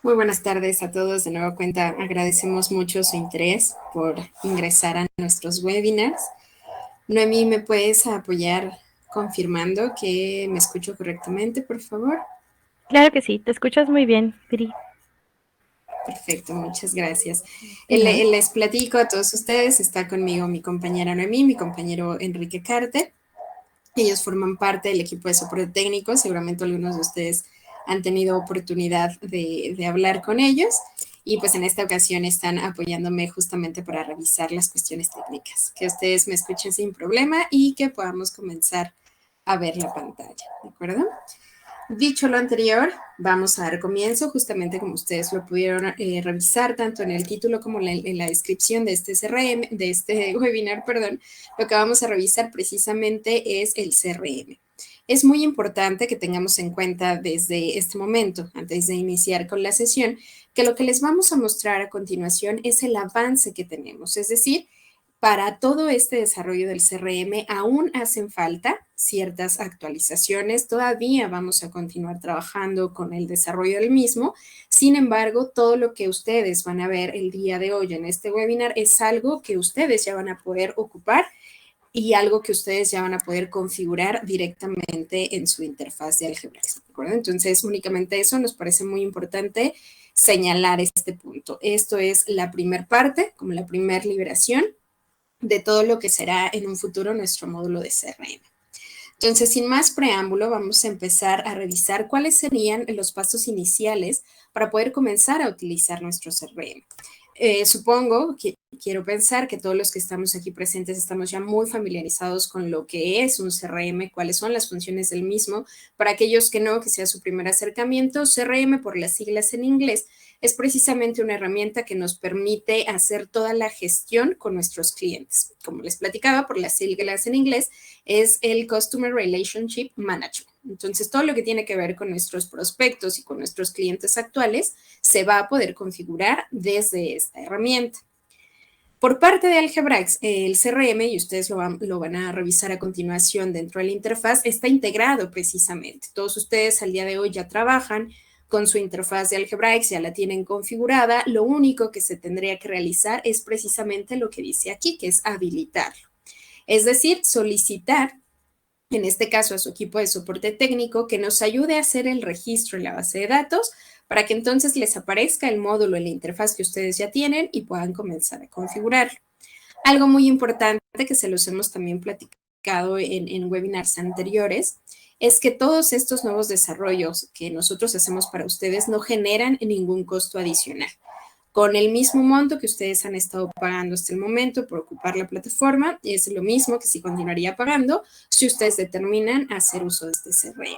Muy buenas tardes a todos. De nueva cuenta, agradecemos mucho su interés por ingresar a nuestros webinars. Noemí, ¿me puedes apoyar confirmando que me escucho correctamente, por favor? Claro que sí, te escuchas muy bien, Viri. Perfecto, muchas gracias. De nada. Les platico a todos ustedes, está conmigo mi compañera Noemí, mi compañero Enrique Carter. Ellos forman parte del equipo de soporte técnico, seguramente algunos de ustedes han tenido oportunidad de hablar con ellos y pues en esta ocasión están apoyándome justamente para revisar las cuestiones técnicas, que ustedes me escuchen sin problema y que podamos comenzar a ver la pantalla, ¿de acuerdo? Dicho lo anterior, vamos a dar comienzo, justamente como ustedes lo pudieron revisar tanto en el título como en la descripción de este CRM, de este webinar, perdón, lo que vamos a revisar precisamente es el CRM. Es muy importante que tengamos en cuenta desde este momento, antes de iniciar con la sesión, que lo que les vamos a mostrar a continuación es el avance que tenemos, es decir, para todo este desarrollo del CRM aún hacen falta ciertas actualizaciones. Todavía vamos a continuar trabajando con el desarrollo del mismo. Sin embargo, todo lo que ustedes van a ver el día de hoy en este webinar es algo que ustedes ya van a poder ocupar y algo que ustedes ya van a poder configurar directamente en su interfaz de Algebraics, ¿de acuerdo? Entonces, únicamente eso nos parece muy importante señalar este punto. Esto es la primera parte, como la primera liberación de todo lo que será en un futuro nuestro módulo de CRM. Entonces, sin más preámbulo, vamos a empezar a revisar cuáles serían los pasos iniciales para poder comenzar a utilizar nuestro CRM. Supongo que quiero pensar que todos los que estamos aquí presentes estamos ya muy familiarizados con lo que es un CRM, cuáles son las funciones del mismo. Para aquellos que no, que sea su primer acercamiento, CRM por las siglas en inglés es precisamente una herramienta que nos permite hacer toda la gestión con nuestros clientes. Como les platicaba, por las siglas en inglés, es el Customer Relationship Management. Entonces, todo lo que tiene que ver con nuestros prospectos y con nuestros clientes actuales se va a poder configurar desde esta herramienta. Por parte de Algebraics, el CRM, y ustedes lo van a revisar a continuación dentro de la interfaz, está integrado precisamente. Todos ustedes al día de hoy ya trabajan con su interfaz de Algebraics, ya la tienen configurada. Lo único que se tendría que realizar es precisamente lo que dice aquí, que es habilitarlo. Es decir, solicitar en este caso a su equipo de soporte técnico, que nos ayude a hacer el registro en la base de datos para que entonces les aparezca el módulo en la interfaz que ustedes ya tienen y puedan comenzar a configurarlo. Algo muy importante que se los hemos también platicado en webinars anteriores es que todos estos nuevos desarrollos que nosotros hacemos para ustedes no generan ningún costo adicional. Con el mismo monto que ustedes han estado pagando hasta el momento por ocupar la plataforma, es lo mismo que si continuaría pagando si ustedes determinan hacer uso de este CRM.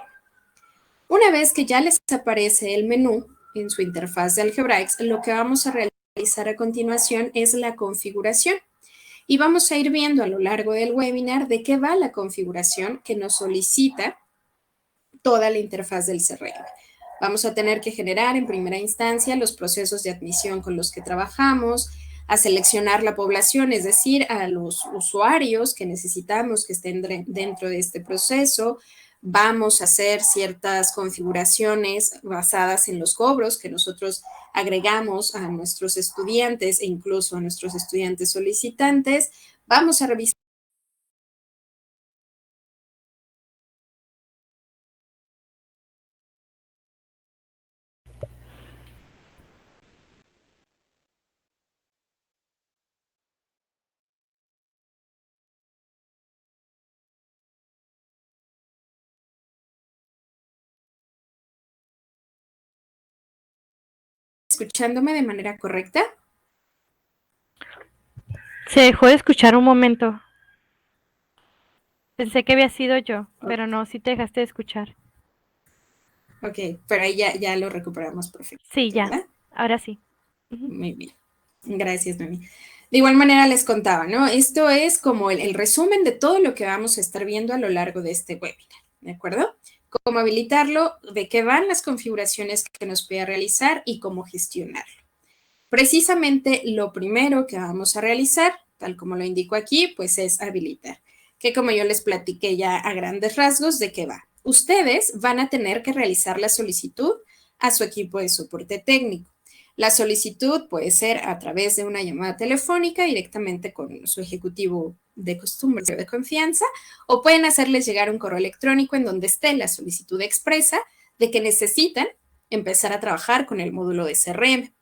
Una vez que ya les aparece el menú en su interfaz de Algebraics, lo que vamos a realizar a continuación es la configuración. Y vamos a ir viendo a lo largo del webinar de qué va la configuración que nos solicita toda la interfaz del CRM. Vamos a tener que generar en primera instancia los procesos de admisión con los que trabajamos, a seleccionar la población, es decir, a los usuarios que necesitamos que estén dentro de este proceso. Vamos a hacer ciertas configuraciones basadas en los cobros que nosotros agregamos a nuestros estudiantes e incluso a nuestros estudiantes solicitantes. Vamos a revisar escuchándome de manera correcta. Se dejó de escuchar un momento. Pensé que había sido yo, pero no, sí te dejaste de escuchar. Ok, pero ahí ya lo recuperamos perfecto, Sí, ya. ¿verdad? Ahora sí. Ujú. Muy bien. Gracias, Noemi. De igual manera les contaba, ¿no? Esto es como el resumen de todo lo que vamos a estar viendo a lo largo de este webinar, ¿de acuerdo? Cómo habilitarlo, de qué van las configuraciones que nos pide realizar y cómo gestionarlo. Precisamente lo primero que vamos a realizar, tal como lo indico aquí, pues es habilitar, que como yo les platiqué ya a grandes rasgos de qué va. Ustedes van a tener que realizar la solicitud a su equipo de soporte técnico. La solicitud puede ser a través de una llamada telefónica directamente con su ejecutivo de costumbre o de confianza, o pueden hacerles llegar un correo electrónico en donde esté la solicitud expresa de que necesitan empezar a trabajar con el módulo de CRM.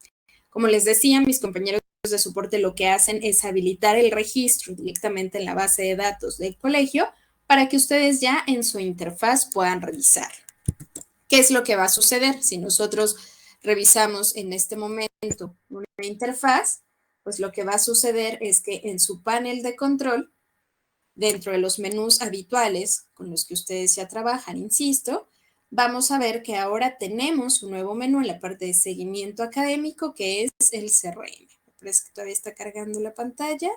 Como les decía, mis compañeros de soporte lo que hacen es habilitar el registro directamente en la base de datos del colegio para que ustedes ya en su interfaz puedan revisar. ¿Qué es lo que va a suceder? Si nosotros revisamos en este momento una interfaz, pues lo que va a suceder es que en su panel de control, dentro de los menús habituales con los que ustedes ya trabajan, insisto, vamos a ver que ahora tenemos un nuevo menú en la parte de seguimiento académico, que es el CRM. Parece que todavía está cargando la pantalla.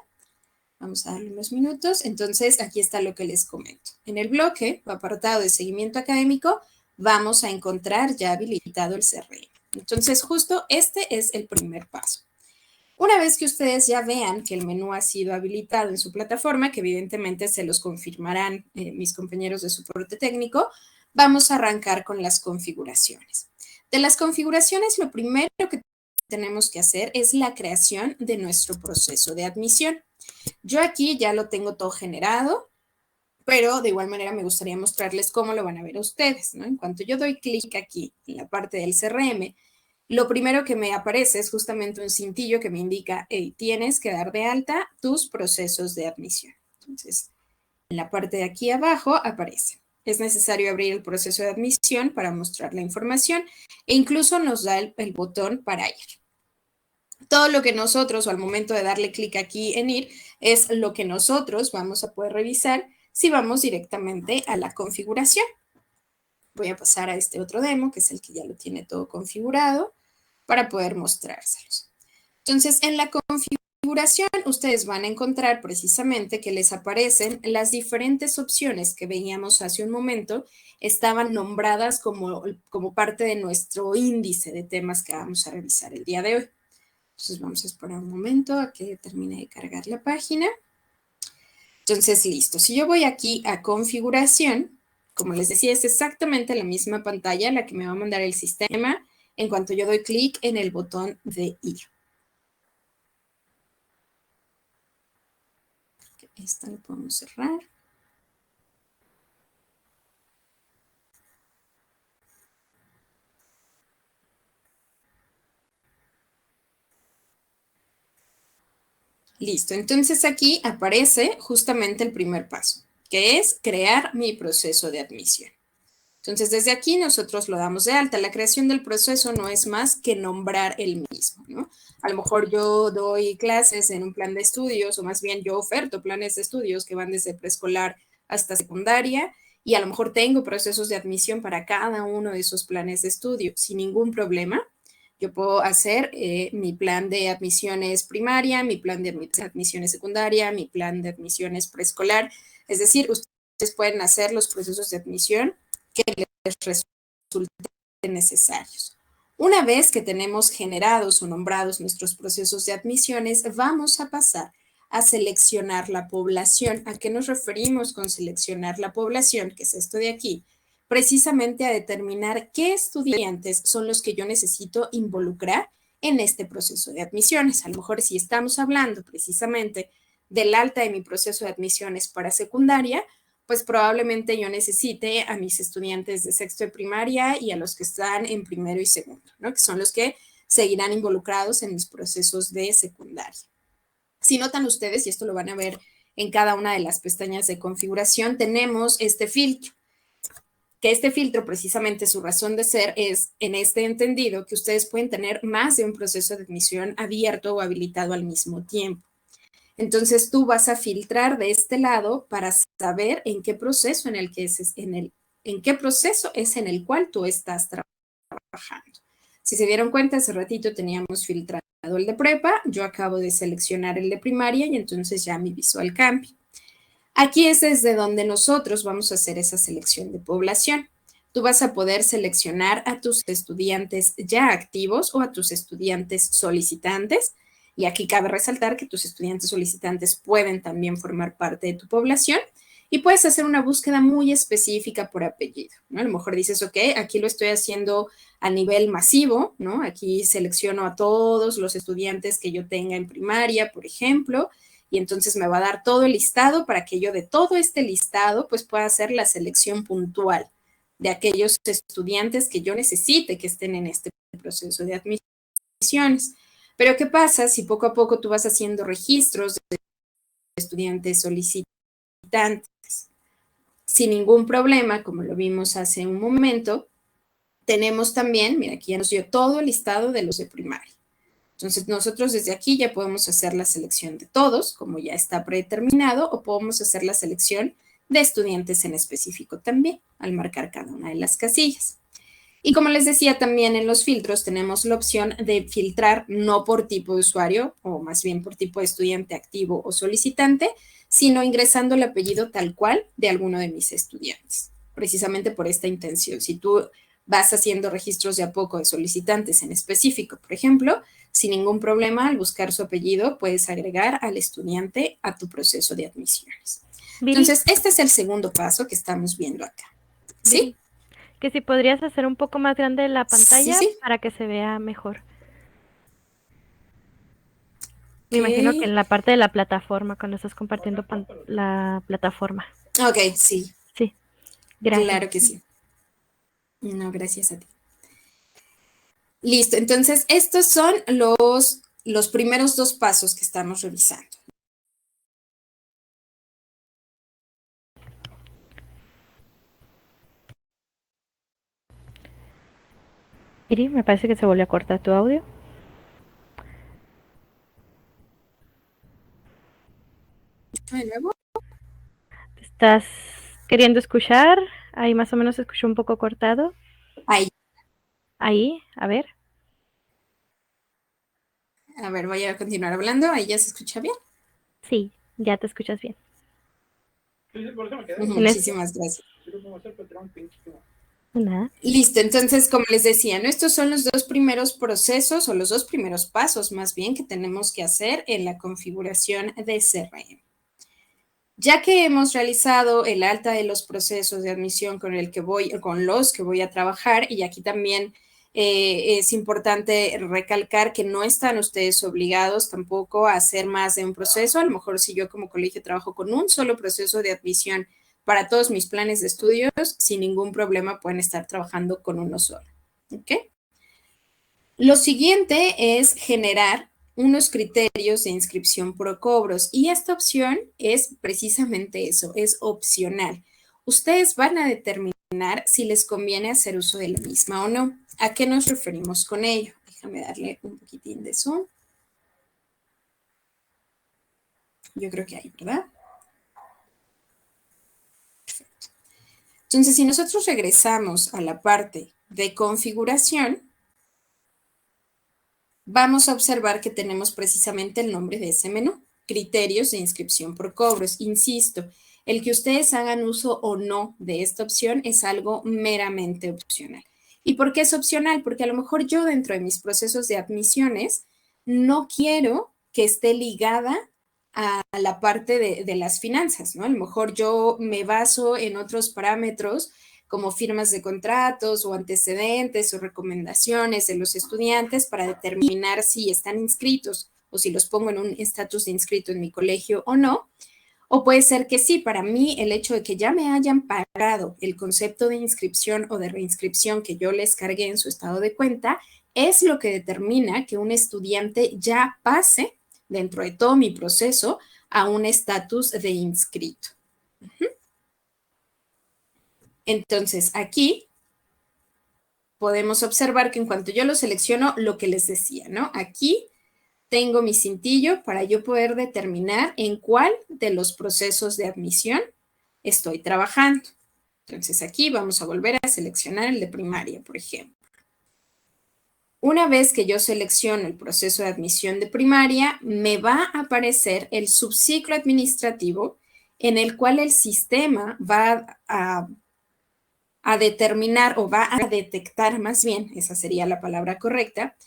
Vamos a darle unos minutos. Entonces, aquí está lo que les comento. En el bloque o apartado de seguimiento académico, vamos a encontrar ya habilitado el CRM. Entonces, justo este es el primer paso. Una vez que ustedes ya vean que el menú ha sido habilitado en su plataforma, que evidentemente se los confirmarán mis compañeros de soporte técnico, vamos a arrancar con las configuraciones. De las configuraciones, lo primero que tenemos que hacer es la creación de nuestro proceso de admisión. Yo aquí ya lo tengo todo generado, pero de igual manera me gustaría mostrarles cómo lo van a ver ustedes, ¿no? En cuanto yo doy clic aquí en la parte del CRM, lo primero que me aparece es justamente un cintillo que me indica, hey, tienes que dar de alta tus procesos de admisión. Entonces, en la parte de aquí abajo aparece. Es necesario abrir el proceso de admisión para mostrar la información e incluso nos da el botón para ir. Todo lo que nosotros, o al momento de darle clic aquí en ir, es lo que nosotros vamos a poder revisar si vamos directamente a la configuración. Voy a pasar a este otro demo, que es el que ya lo tiene todo configurado, para poder mostrárselos. Entonces, en la configuración, ustedes van a encontrar precisamente que les aparecen las diferentes opciones que veíamos hace un momento, estaban nombradas como parte de nuestro índice de temas que vamos a revisar el día de hoy. Entonces, vamos a esperar un momento a que termine de cargar la página. Entonces, listo. Si yo voy aquí a configuración, como les decía, es exactamente la misma pantalla la que me va a mandar el sistema en cuanto yo doy clic en el botón de ir. Esta lo podemos cerrar. Listo, entonces aquí aparece justamente el primer paso, que es crear mi proceso de admisión. Entonces, desde aquí nosotros lo damos de alta. La creación del proceso no es más que nombrar el mismo, ¿no? A lo mejor yo doy clases en un plan de estudios, o más bien yo oferto planes de estudios que van desde preescolar hasta secundaria, y a lo mejor tengo procesos de admisión para cada uno de esos planes de estudio, sin ningún problema. Yo puedo hacer mi plan de admisiones primaria, mi plan de admisiones secundaria, mi plan de admisiones preescolar. Es decir, ustedes pueden hacer los procesos de admisión que les resulten necesarios. Una vez que tenemos generados o nombrados nuestros procesos de admisiones, vamos a pasar a seleccionar la población. ¿A qué nos referimos con seleccionar la población? Que es esto de aquí. Precisamente a determinar qué estudiantes son los que yo necesito involucrar en este proceso de admisiones. A lo mejor si estamos hablando precisamente del alta de mi proceso de admisiones para secundaria, pues probablemente yo necesite a mis estudiantes de sexto de primaria y a los que están en primero y segundo, ¿no? Que son los que seguirán involucrados en mis procesos de secundaria. Si notan ustedes, y esto lo van a ver en cada una de las pestañas de configuración, tenemos este filtro. Que este filtro, precisamente su razón de ser es en este entendido que ustedes pueden tener más de un proceso de admisión abierto o habilitado al mismo tiempo. Entonces tú vas a filtrar de este lado para saber en qué proceso en qué proceso es en el cual tú estás trabajando. Si se dieron cuenta, hace ratito teníamos filtrado el de prepa, yo acabo de seleccionar el de primaria y entonces ya mi visual cambia. Aquí es desde donde nosotros vamos a hacer esa selección de población. Tú vas a poder seleccionar a tus estudiantes ya activos o a tus estudiantes solicitantes. Y aquí cabe resaltar que tus estudiantes solicitantes pueden también formar parte de tu población. y puedes hacer una búsqueda muy específica por apellido, ¿no? A lo mejor dices, ok, aquí lo estoy haciendo a nivel masivo, ¿no? Aquí selecciono a todos los estudiantes que yo tenga en primaria, por ejemplo, y entonces me va a dar todo el listado para que yo de todo este listado pues pueda hacer la selección puntual de aquellos estudiantes que yo necesite que estén en este proceso de admisiones. Pero ¿qué pasa si poco a poco tú vas haciendo registros de estudiantes solicitantes sin ningún problema, como lo vimos hace un momento? Tenemos también, mira, aquí ya nos dio todo el listado de los de primaria. Entonces, nosotros desde aquí ya podemos hacer la selección de todos, como ya está predeterminado, o podemos hacer la selección de estudiantes en específico también, al marcar cada una de las casillas. Y como les decía, también en los filtros tenemos la opción de filtrar no por tipo de usuario, o más bien por tipo de estudiante activo o solicitante, sino ingresando el apellido tal cual de alguno de mis estudiantes, precisamente por esta intención. Si tú vas haciendo registros de a poco de solicitantes en específico, por ejemplo, sin ningún problema, al buscar su apellido, puedes agregar al estudiante a tu proceso de admisiones. Viri, Entonces, este es el segundo paso que estamos viendo acá. ¿Sí? Viri, que si podrías hacer un poco más grande la Sí, pantalla sí. para que se vea mejor. Me imagino que Ok. en la parte de la plataforma, cuando estás compartiendo la plataforma. Ok, sí, Sí, gracias. claro que sí. No, gracias a ti. Listo, entonces estos son los primeros dos pasos que estamos revisando. Viri, me parece que se volvió a cortar tu audio. De nuevo. ¿Estás queriendo escuchar? Ahí más o menos se escuchó un poco cortado. Ahí, Ahí, a ver. a ver, voy a continuar hablando. Ahí ya se escucha bien. Sí, ya te escuchas bien. En este, Muchísimas gracias. nada. Listo, entonces, como les decía, ¿no? Estos son los dos primeros procesos o los dos primeros pasos más bien que tenemos que hacer en la configuración de CRM. Ya que hemos realizado el alta de los procesos de admisión con los que voy a trabajar, y aquí también es importante recalcar que no están ustedes obligados tampoco a hacer más de un proceso. A lo mejor si yo como colegio trabajo con un solo proceso de admisión para todos mis planes de estudios, sin ningún problema pueden estar trabajando con uno solo. ¿Ok? Lo siguiente es generar unos criterios de inscripción por cobros, y esta opción es precisamente eso, es opcional. Ustedes van a determinar si les conviene hacer uso de la misma o no. ¿A qué nos referimos con ello? Déjame darle un poquitín de zoom. Yo creo que ahí, ¿verdad? Perfecto. Entonces, si nosotros regresamos a la parte de configuración, vamos a observar que tenemos precisamente el nombre de ese menú, criterios de inscripción por cobros. Insisto, el que ustedes hagan uso o no de esta opción es algo meramente opcional. ¿Y por qué es opcional? Porque a lo mejor yo dentro de mis procesos de admisiones no quiero que esté ligada a la parte de las finanzas, ¿no? A lo mejor yo me baso en otros parámetros como firmas de contratos o antecedentes o recomendaciones de los estudiantes para determinar si están inscritos o si los pongo en un estatus de inscrito en mi colegio o no. O puede ser que sí, para mí el hecho de que ya me hayan pagado el concepto de inscripción o de reinscripción que yo les cargué en su estado de cuenta es lo que determina que un estudiante ya pase dentro de todo mi proceso a un estatus de inscrito. Entonces, aquí podemos observar que en cuanto yo lo selecciono, lo que les decía, ¿no? Aquí tengo mi cintillo para yo poder determinar en cuál de los procesos de admisión estoy trabajando. Entonces, aquí vamos a volver a seleccionar el de primaria, por ejemplo. Una vez que yo selecciono el proceso de admisión de primaria, me va a aparecer el subciclo administrativo en el cual el sistema va a determinar o va a detectar, más bien, esa sería la palabra correcta,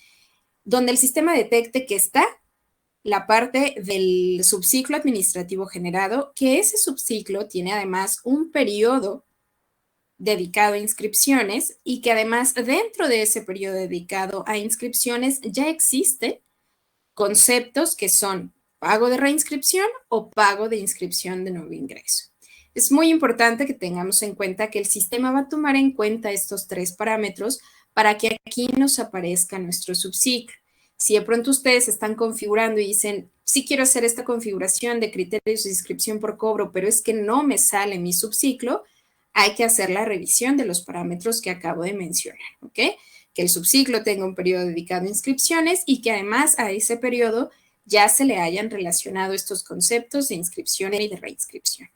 donde el sistema detecte que está la parte del subciclo administrativo generado, que ese subciclo tiene además un periodo dedicado a inscripciones y que además dentro de ese periodo dedicado a inscripciones ya existen conceptos que son pago de reinscripción o pago de inscripción de nuevo ingreso. Es muy importante que tengamos en cuenta que el sistema va a tomar en cuenta estos tres parámetros para que aquí nos aparezca nuestro subciclo. Si de pronto ustedes están configurando y dicen, sí quiero hacer esta configuración de criterios de inscripción por cobro, pero es que no me sale mi subciclo, hay que hacer la revisión de los parámetros que acabo de mencionar, ¿ok? Que el subciclo tenga un periodo dedicado a inscripciones y que además a ese periodo ya se le hayan relacionado estos conceptos de inscripción y de reinscripción.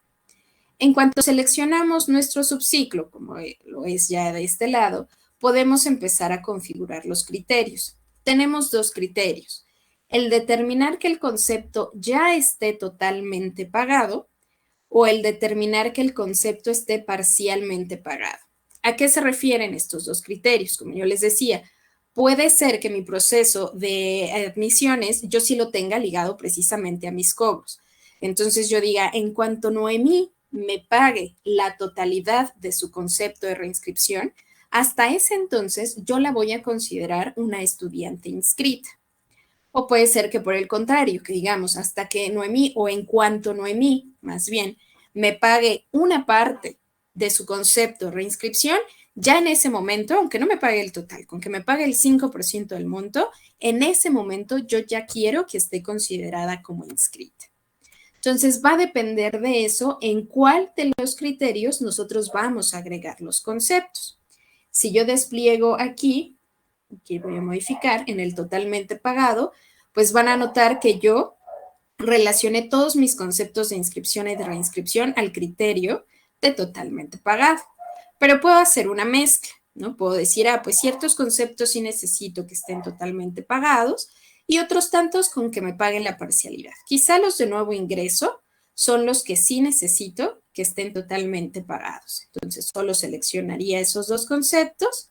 En cuanto seleccionamos nuestro subciclo, como lo es ya de este lado, podemos empezar a configurar los criterios. Tenemos dos criterios. El determinar que el concepto ya esté totalmente pagado o el determinar que el concepto esté parcialmente pagado. ¿A qué se refieren estos dos criterios? Como yo les decía, puede ser que mi proceso de admisiones yo sí lo tenga ligado precisamente a mis cobros. Entonces yo diga, en cuanto Noemí me pague la totalidad de su concepto de reinscripción, hasta ese entonces yo la voy a considerar una estudiante inscrita. O puede ser que por el contrario, que digamos, hasta que Noemí o en cuanto Noemí, más bien, me pague una parte de su concepto de reinscripción, ya en ese momento, aunque no me pague el total, con que me pague el 5% del monto, en ese momento yo ya quiero que esté considerada como inscrita. Entonces va a depender de eso en cuál de los criterios nosotros vamos a agregar los conceptos. Si yo despliego aquí voy a modificar en el totalmente pagado, pues van a notar que yo relacioné todos mis conceptos de inscripción y de reinscripción al criterio de totalmente pagado. Pero puedo hacer una mezcla, ¿no? Puedo decir, pues ciertos conceptos sí necesito que estén totalmente pagados y otros tantos con que me paguen la parcialidad. Quizá los de nuevo ingreso son los que sí necesito que estén totalmente pagados. Entonces, solo seleccionaría esos dos conceptos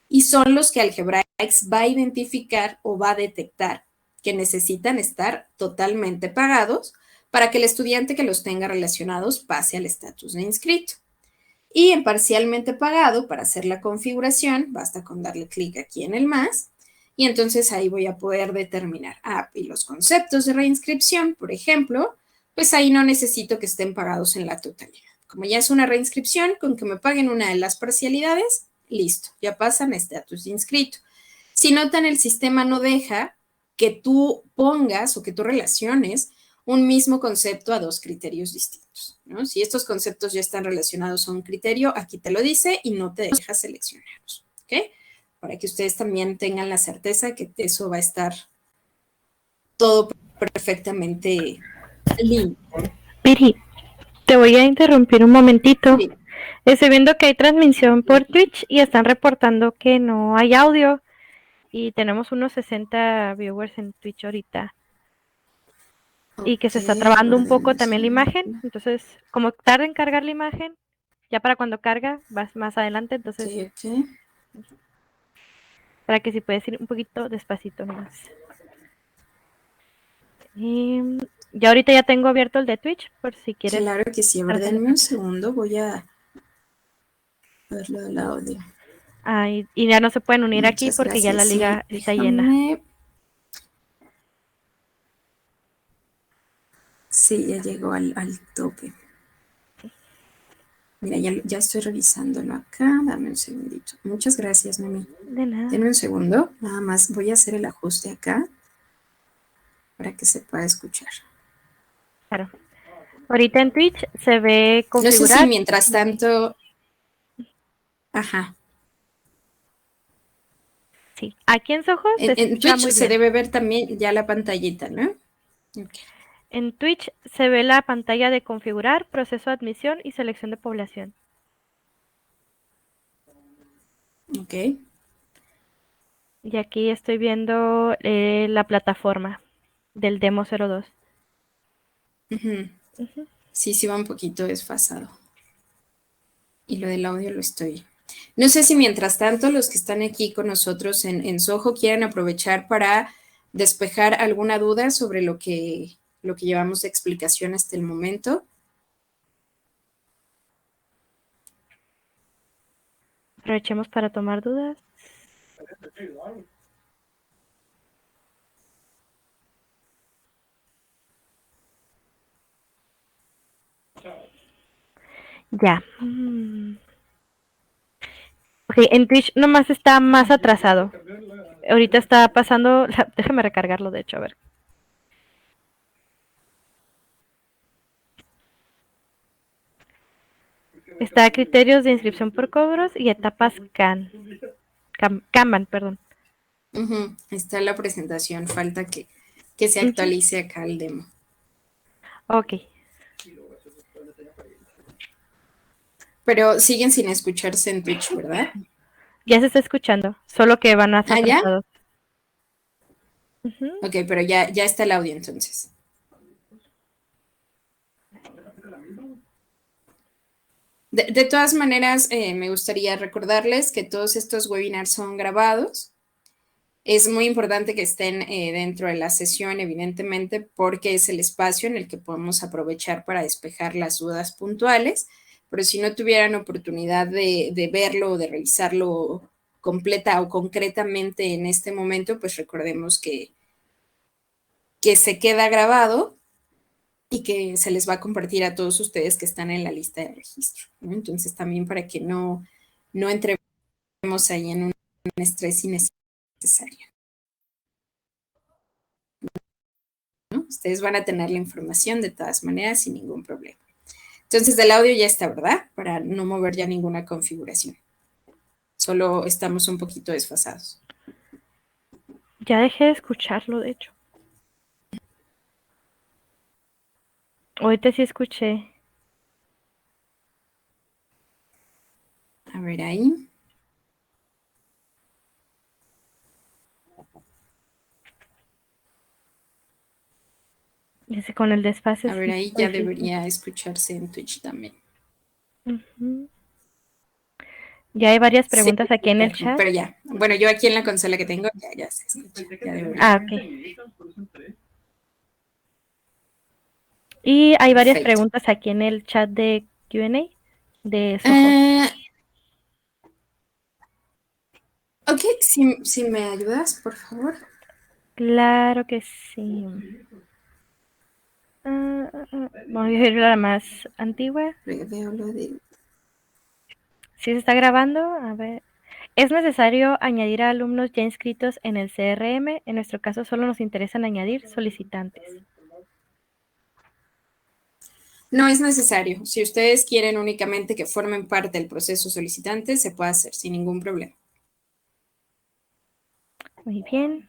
y son los que Algebraics va a identificar o va a detectar que necesitan estar totalmente pagados para que el estudiante que los tenga relacionados pase al estatus de inscrito. Y en parcialmente pagado, para hacer la configuración, basta con darle clic aquí en el más, y entonces ahí voy a poder determinar, y los conceptos de reinscripción, por ejemplo, pues ahí no necesito que estén pagados en la totalidad. Como ya es una reinscripción, con que me paguen una de las parcialidades, listo, ya pasan a estatus de inscrito. Si notan, el sistema no deja que tú pongas o que tú relaciones un mismo concepto a dos criterios distintos, ¿no? Si estos conceptos ya están relacionados a un criterio, aquí te lo dice y no te deja seleccionarlos, ¿ok? Para que ustedes también tengan la certeza que eso va a estar todo perfectamente limpio. Piri, te voy a interrumpir un momentito. Sí. Estoy viendo que hay transmisión por Twitch y están reportando que no hay audio y tenemos unos 60 viewers en Twitch ahorita. Y que se está trabando un poco también la imagen, entonces como tarda en cargar la imagen, ya para cuando carga vas más adelante, entonces para que si puedes ir un poquito despacito nomás. Ya ahorita ya tengo abierto el de Twitch, por si quieres. Claro que sí, a ver, denme un segundo, voy a verlo del audio. Y ya no se pueden unir aquí porque gracias. Ya la liga está llena. Sí, ya llegó al tope. Mira, ya estoy revisándolo acá. Dame un segundito. Muchas gracias, Mami. De nada. Denme un segundo. Nada más voy a hacer el ajuste acá para que se pueda escuchar. Claro. Ahorita en Twitch se ve configurado. No sé si mientras tanto... Ajá. Sí. Aquí en Soho en Twitch se debe ver también ya la pantallita, ¿no? Okay. En Twitch se ve la pantalla de configurar, proceso de admisión y selección de población. Ok. Y aquí estoy viendo la plataforma del demo 02. Sí, va un poquito desfasado. Y lo del audio lo estoy. No sé si mientras tanto los que están aquí con nosotros en Soho quieren aprovechar para despejar alguna duda sobre lo que llevamos de explicación hasta el momento. Aprovechemos para tomar dudas. Ya. Ok, en Twitch nomás está más atrasado. Ahorita está pasando... Déjame recargarlo, de hecho, a ver. Está criterios de inscripción por cobros y etapas Kanban, perdón. Está la presentación, falta que se actualice acá el demo. Ok. Pero siguen sin escucharse en Twitch, ¿verdad? Ya se está escuchando, solo que van más atrasados. Ok, pero ya está el audio entonces. De todas maneras, me gustaría recordarles que todos estos webinars son grabados. Es muy importante que estén dentro de la sesión, evidentemente, porque es el espacio en el que podemos aprovechar para despejar las dudas puntuales. Pero si no tuvieran oportunidad de verlo o de revisarlo completa o concretamente en este momento, pues recordemos que se queda grabado y que se les va a compartir a todos ustedes que están en la lista de registro, ¿no? Entonces, también para que no entremos ahí en un estrés innecesario, ¿no? Ustedes van a tener la información de todas maneras sin ningún problema. Entonces, el audio ya está, ¿verdad? Para no mover ya ninguna configuración. Solo estamos un poquito desfasados. Ya dejé de escucharlo, de hecho. Ahorita sí escuché. A ver ahí. Dice con el desfase. A ver ahí ya debería escucharse en Twitch también. Ya hay varias preguntas aquí en el chat. Pero ya, bueno, yo aquí en la consola que tengo, ya se escucha. Ya debería. Ok. Y hay varias preguntas aquí en el chat de Q&A de Soho. Ok, si me ayudas, por favor. Claro que sí. Vamos a ver la más antigua. Veo lo de... ¿Sí se está grabando? A ver. ¿Es necesario añadir a alumnos ya inscritos en el CRM? En nuestro caso solo nos interesan añadir solicitantes. No es necesario. Si ustedes quieren únicamente que formen parte del proceso solicitante, se puede hacer sin ningún problema. Muy bien.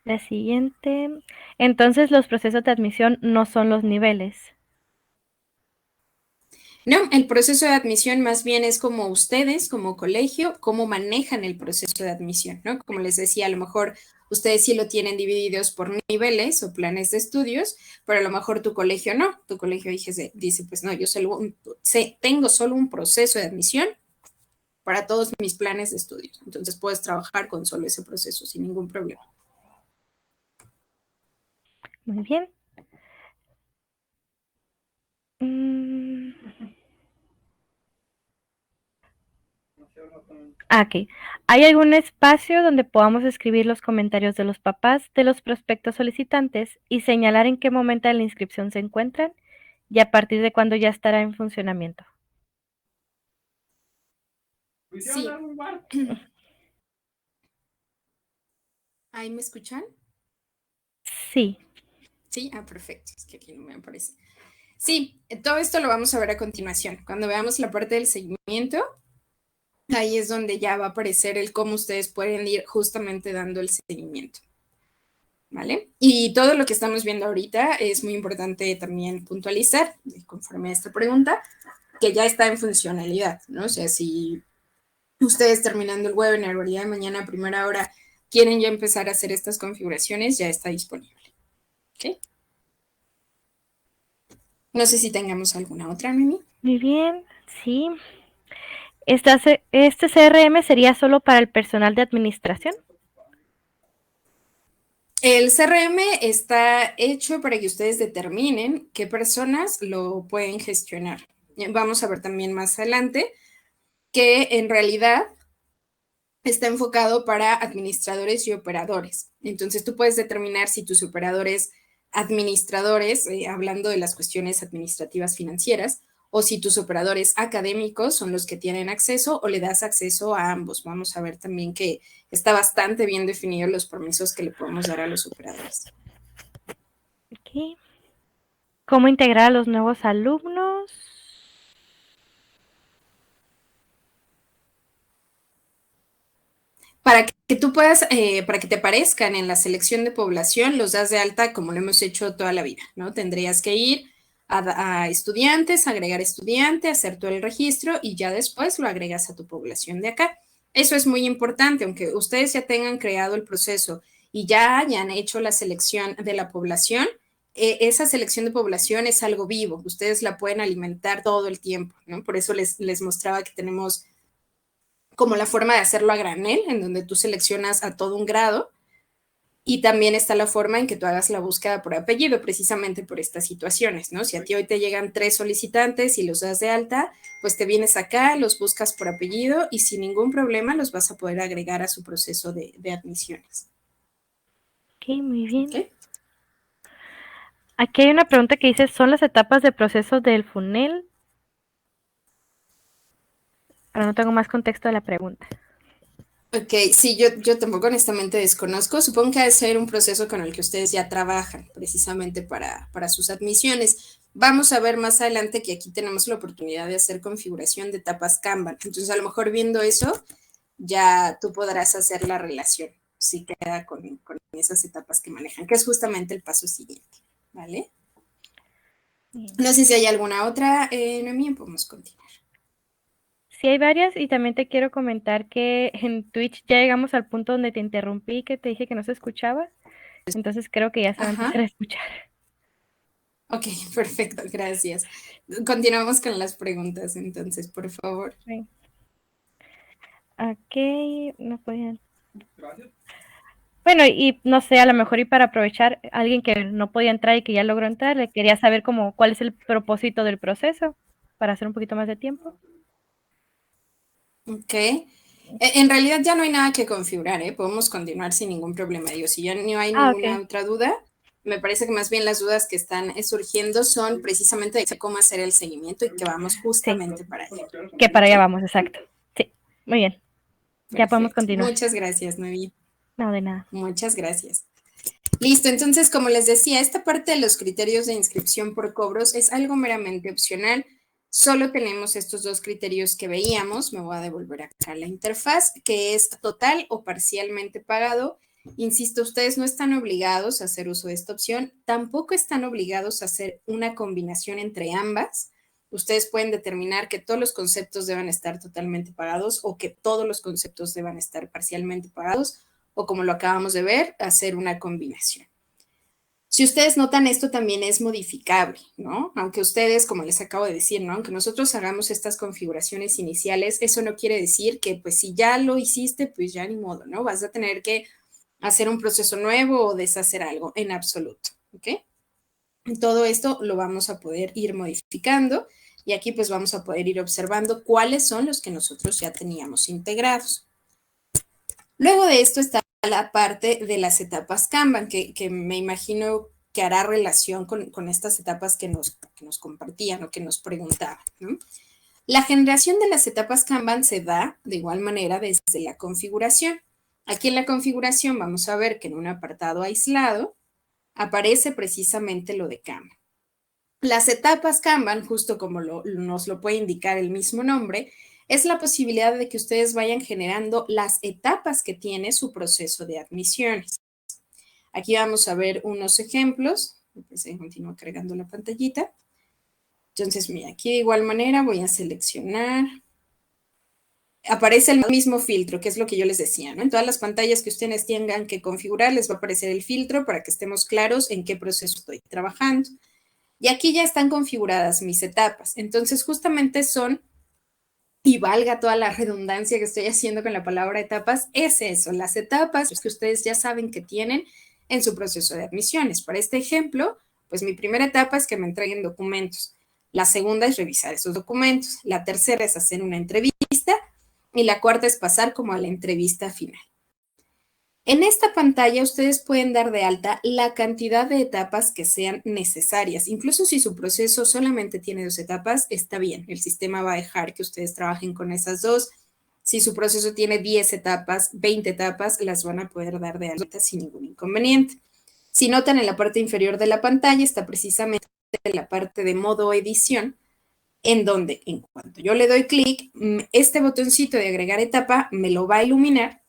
La siguiente. Entonces, los procesos de admisión no son los niveles. No, el proceso de admisión más bien es como ustedes, como colegio, cómo manejan el proceso de admisión, ¿no? Como les decía, a lo mejor ustedes sí lo tienen divididos por niveles o planes de estudios, pero a lo mejor tu colegio no. Tu colegio dice pues no, yo tengo solo un proceso de admisión para todos mis planes de estudios. Entonces puedes trabajar con solo ese proceso sin ningún problema. Muy bien. Ok. ¿Hay algún espacio donde podamos escribir los comentarios de los papás de los prospectos solicitantes y señalar en qué momento de la inscripción se encuentran y a partir de cuándo ya estará en funcionamiento? Sí. ¿Ahí me escuchan? Sí. Sí, perfecto. Es que aquí no me aparece. Sí, todo esto lo vamos a ver a continuación. Cuando veamos la parte del seguimiento, ahí es donde ya va a aparecer el cómo ustedes pueden ir justamente dando el seguimiento. ¿Vale? Y todo lo que estamos viendo ahorita es muy importante también puntualizar, conforme a esta pregunta, que ya está en funcionalidad, ¿no? O sea, si ustedes terminando el webinar o el día de mañana a primera hora quieren ya empezar a hacer estas configuraciones, ya está disponible. ¿Ok? No sé si tengamos alguna otra, Mimi. Muy bien, sí. ¿Este CRM sería solo para el personal de administración? El CRM está hecho para que ustedes determinen qué personas lo pueden gestionar. Vamos a ver también más adelante que en realidad está enfocado para administradores y operadores. Entonces tú puedes determinar si tus operadores administradores, hablando de las cuestiones administrativas financieras, o si tus operadores académicos son los que tienen acceso o le das acceso a ambos. Vamos a ver también que está bastante bien definido los permisos que le podemos dar a los operadores. Okay. ¿Cómo integrar a los nuevos alumnos? Para que tú puedas, para que te aparezcan en la selección de población, los das de alta como lo hemos hecho toda la vida, ¿no? Tendrías que ir a estudiantes, agregar estudiante, hacer todo el registro y ya después lo agregas a tu población de acá. Eso es muy importante, aunque ustedes ya tengan creado el proceso y ya hayan hecho la selección de la población, esa selección de población es algo vivo, ustedes la pueden alimentar todo el tiempo, ¿no? Por eso les mostraba que tenemos como la forma de hacerlo a granel, en donde tú seleccionas a todo un grado, y también está la forma en que tú hagas la búsqueda por apellido, precisamente por estas situaciones, ¿no? Si a ti hoy te llegan 3 solicitantes y los das de alta, pues te vienes acá, los buscas por apellido y sin ningún problema los vas a poder agregar a su proceso de admisiones. Ok, muy bien. ¿Okay? Aquí hay una pregunta que dice, ¿son las etapas de proceso del funnel? Ahora no tengo más contexto de la pregunta. Ok, sí, yo tampoco honestamente desconozco. Supongo que ha de ser un proceso con el que ustedes ya trabajan precisamente para sus admisiones. Vamos a ver más adelante que aquí tenemos la oportunidad de hacer configuración de etapas Kanban. Entonces, a lo mejor viendo eso, ya tú podrás hacer la relación, si queda con esas etapas que manejan, que es justamente el paso siguiente, ¿vale? No sé si hay alguna otra, Noemí, podemos continuar. Sí, hay varias y también te quiero comentar que en Twitch ya llegamos al punto donde te interrumpí, que te dije que no se escuchaba. Entonces creo que ya se va a empezar a escuchar. Ok, perfecto, gracias. Continuamos con las preguntas entonces, por favor. Sí. Ok, no podían. Bueno, y no sé, a lo mejor y para aprovechar, alguien que no podía entrar y que ya logró entrar, le quería saber como cuál es el propósito del proceso para hacer un poquito más de tiempo. Ok. En realidad ya no hay nada que configurar, ¿eh? Podemos continuar sin ningún problema. Digo, si ya no hay ninguna otra duda, me parece que más bien las dudas que están surgiendo son precisamente de cómo hacer el seguimiento y que vamos justamente para allá. Que para allá vamos, exacto. Sí, muy bien. Perfecto. Ya podemos continuar. Muchas gracias, Noemí. No, de nada. Muchas gracias. Listo, entonces, como les decía, esta parte de los criterios de inscripción por cobros es algo meramente opcional. Solo tenemos estos dos criterios que veíamos. Me voy a devolver acá a la interfaz, que es total o parcialmente pagado. Insisto, ustedes no están obligados a hacer uso de esta opción. Tampoco están obligados a hacer una combinación entre ambas. Ustedes pueden determinar que todos los conceptos deban estar totalmente pagados o que todos los conceptos deban estar parcialmente pagados o como lo acabamos de ver, hacer una combinación. Si ustedes notan, esto también es modificable, ¿no? Aunque ustedes, como les acabo de decir, ¿no? Aunque nosotros hagamos estas configuraciones iniciales, eso no quiere decir que, pues, si ya lo hiciste, pues ya ni modo, ¿no? Vas a tener que hacer un proceso nuevo o deshacer algo, en absoluto, ¿ok? Todo esto lo vamos a poder ir modificando y aquí pues vamos a poder ir observando cuáles son los que nosotros ya teníamos integrados. Luego de esto está la parte de las etapas Kanban, que me imagino que hará relación con estas etapas que nos compartían o que nos preguntaban, ¿no? La generación de las etapas Kanban se da de igual manera desde la configuración. Aquí en la configuración vamos a ver que en un apartado aislado aparece precisamente lo de Kanban. Las etapas Kanban, justo como nos lo puede indicar el mismo nombre, es la posibilidad de que ustedes vayan generando las etapas que tiene su proceso de admisiones. Aquí vamos a ver unos ejemplos. Continúo cargando la pantallita. Entonces, mira, aquí de igual manera voy a seleccionar. Aparece el mismo filtro, que es lo que yo les decía, ¿no? En todas las pantallas que ustedes tengan que configurar, les va a aparecer el filtro para que estemos claros en qué proceso estoy trabajando. Y aquí ya están configuradas mis etapas. Entonces, justamente son, y valga toda la redundancia que estoy haciendo con la palabra etapas, es eso, las etapas que ustedes ya saben que tienen, en su proceso de admisiones. Para este ejemplo, pues mi primera etapa es que me entreguen documentos. La segunda es revisar esos documentos. La tercera es hacer una entrevista y la cuarta es pasar como a la entrevista final. En esta pantalla ustedes pueden dar de alta la cantidad de etapas que sean necesarias. Incluso si su proceso solamente tiene 2 etapas, está bien. El sistema va a dejar que ustedes trabajen con esas 2. Si su proceso tiene 10 etapas, 20 etapas, las van a poder dar de alta sin ningún inconveniente. Si notan, en la parte inferior de la pantalla está precisamente la parte de modo edición, en donde en cuanto yo le doy clic, este botoncito de agregar etapa me lo va a iluminar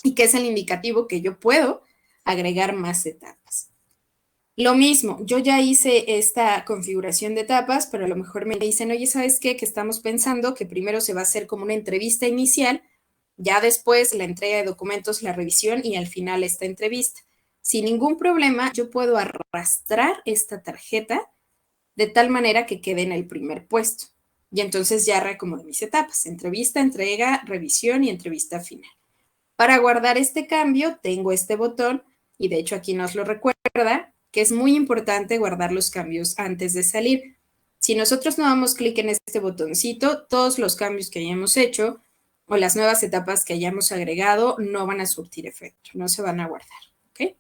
y que es el indicativo que yo puedo agregar más etapas. Lo mismo, yo ya hice esta configuración de etapas, pero a lo mejor me dicen, oye, ¿sabes qué? Que estamos pensando que primero se va a hacer como una entrevista inicial, ya después la entrega de documentos, la revisión y al final esta entrevista. Sin ningún problema, yo puedo arrastrar esta tarjeta de tal manera que quede en el primer puesto. Y entonces ya reacomodo mis etapas, entrevista, entrega, revisión y entrevista final. Para guardar este cambio, tengo este botón, y de hecho aquí nos lo recuerda, que es muy importante guardar los cambios antes de salir. Si nosotros no damos clic en este botoncito, todos los cambios que hayamos hecho o las nuevas etapas que hayamos agregado no van a surtir efecto, no se van a guardar. ¿Okay?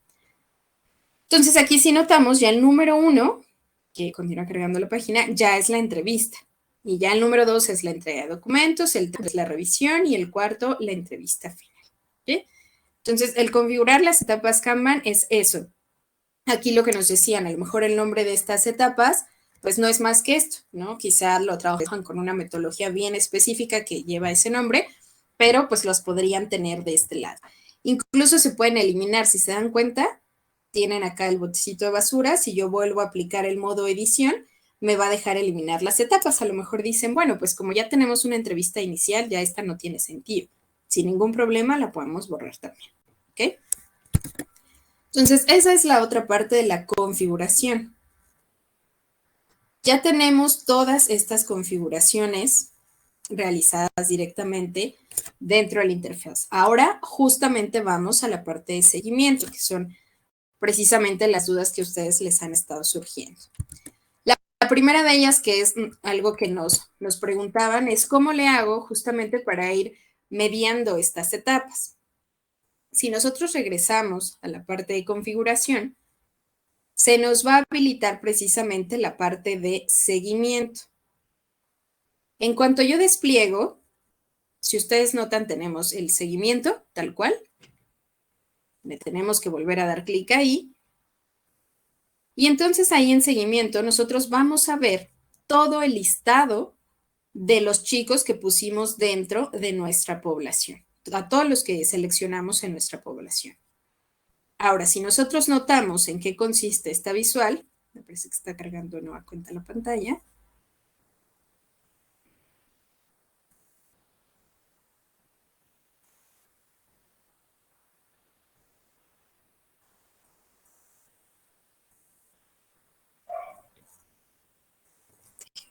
Entonces aquí si notamos, ya el número 1, que continúa cargando la página, ya es la entrevista. Y ya el número 2 es la entrega de documentos, el 3 es la revisión y el 4 la entrevista final. ¿Sí? Entonces, el configurar las etapas Kanban es eso. Aquí lo que nos decían, a lo mejor el nombre de estas etapas, pues no es más que esto, ¿no? Quizás lo trabajan con una metodología bien específica que lleva ese nombre, pero pues los podrían tener de este lado. Incluso se pueden eliminar, si se dan cuenta, tienen acá el botecito de basura, si yo vuelvo a aplicar el modo edición, me va a dejar eliminar las etapas. A lo mejor dicen, bueno, pues como ya tenemos una entrevista inicial, ya esta no tiene sentido. Sin ningún problema la podemos borrar también. ¿Ok? Entonces, esa es la otra parte de la configuración. Ya tenemos todas estas configuraciones realizadas directamente dentro de la interfaz. Ahora, justamente vamos a la parte de seguimiento, que son precisamente las dudas que a ustedes les han estado surgiendo. La primera de ellas, que es algo que nos preguntaban, es cómo le hago justamente para ir mediando estas etapas. Si nosotros regresamos a la parte de configuración, se nos va a habilitar precisamente la parte de seguimiento. En cuanto yo despliego, si ustedes notan, tenemos el seguimiento, tal cual. Le tenemos que volver a dar clic ahí. Y entonces ahí en seguimiento nosotros vamos a ver todo el listado de los chicos que pusimos dentro de nuestra población, a todos los que seleccionamos en nuestra población. Ahora, si nosotros notamos en qué consiste esta visual, me parece que está cargando de nueva cuenta la pantalla.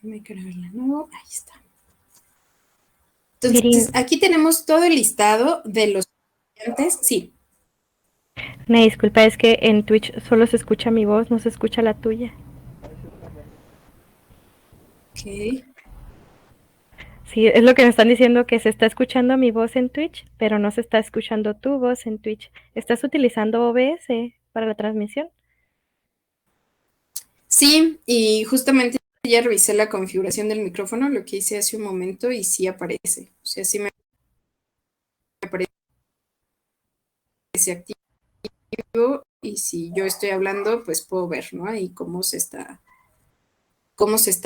Déjenme cargarla de nuevo. Ahí está. Entonces, aquí tenemos todo el listado de los estudiantes. Sí. Una disculpa, es que en Twitch solo se escucha mi voz, no se escucha la tuya. Ok. Sí, es lo que me están diciendo, que se está escuchando mi voz en Twitch, pero no se está escuchando tu voz en Twitch. ¿Estás utilizando OBS para la transmisión? Sí, y justamente ya revisé la configuración del micrófono, lo que hice hace un momento, y sí aparece. O sea, sí me aparece activo, y si yo estoy hablando, pues puedo ver, ¿no? Ahí cómo se está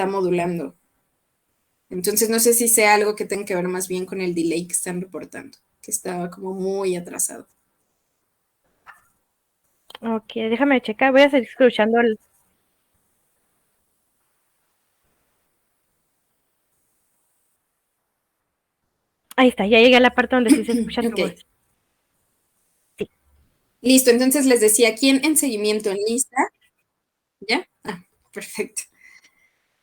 modulando. Entonces, no sé si sea algo que tenga que ver más bien con el delay que están reportando, que estaba como muy atrasado. Ok, déjame checar, voy a seguir escuchando el... Ahí está, ya llegué a la parte donde sí se escucha tu voz. Sí. Listo, entonces les decía, aquí en seguimiento en lista, ¿ya? Ah, perfecto.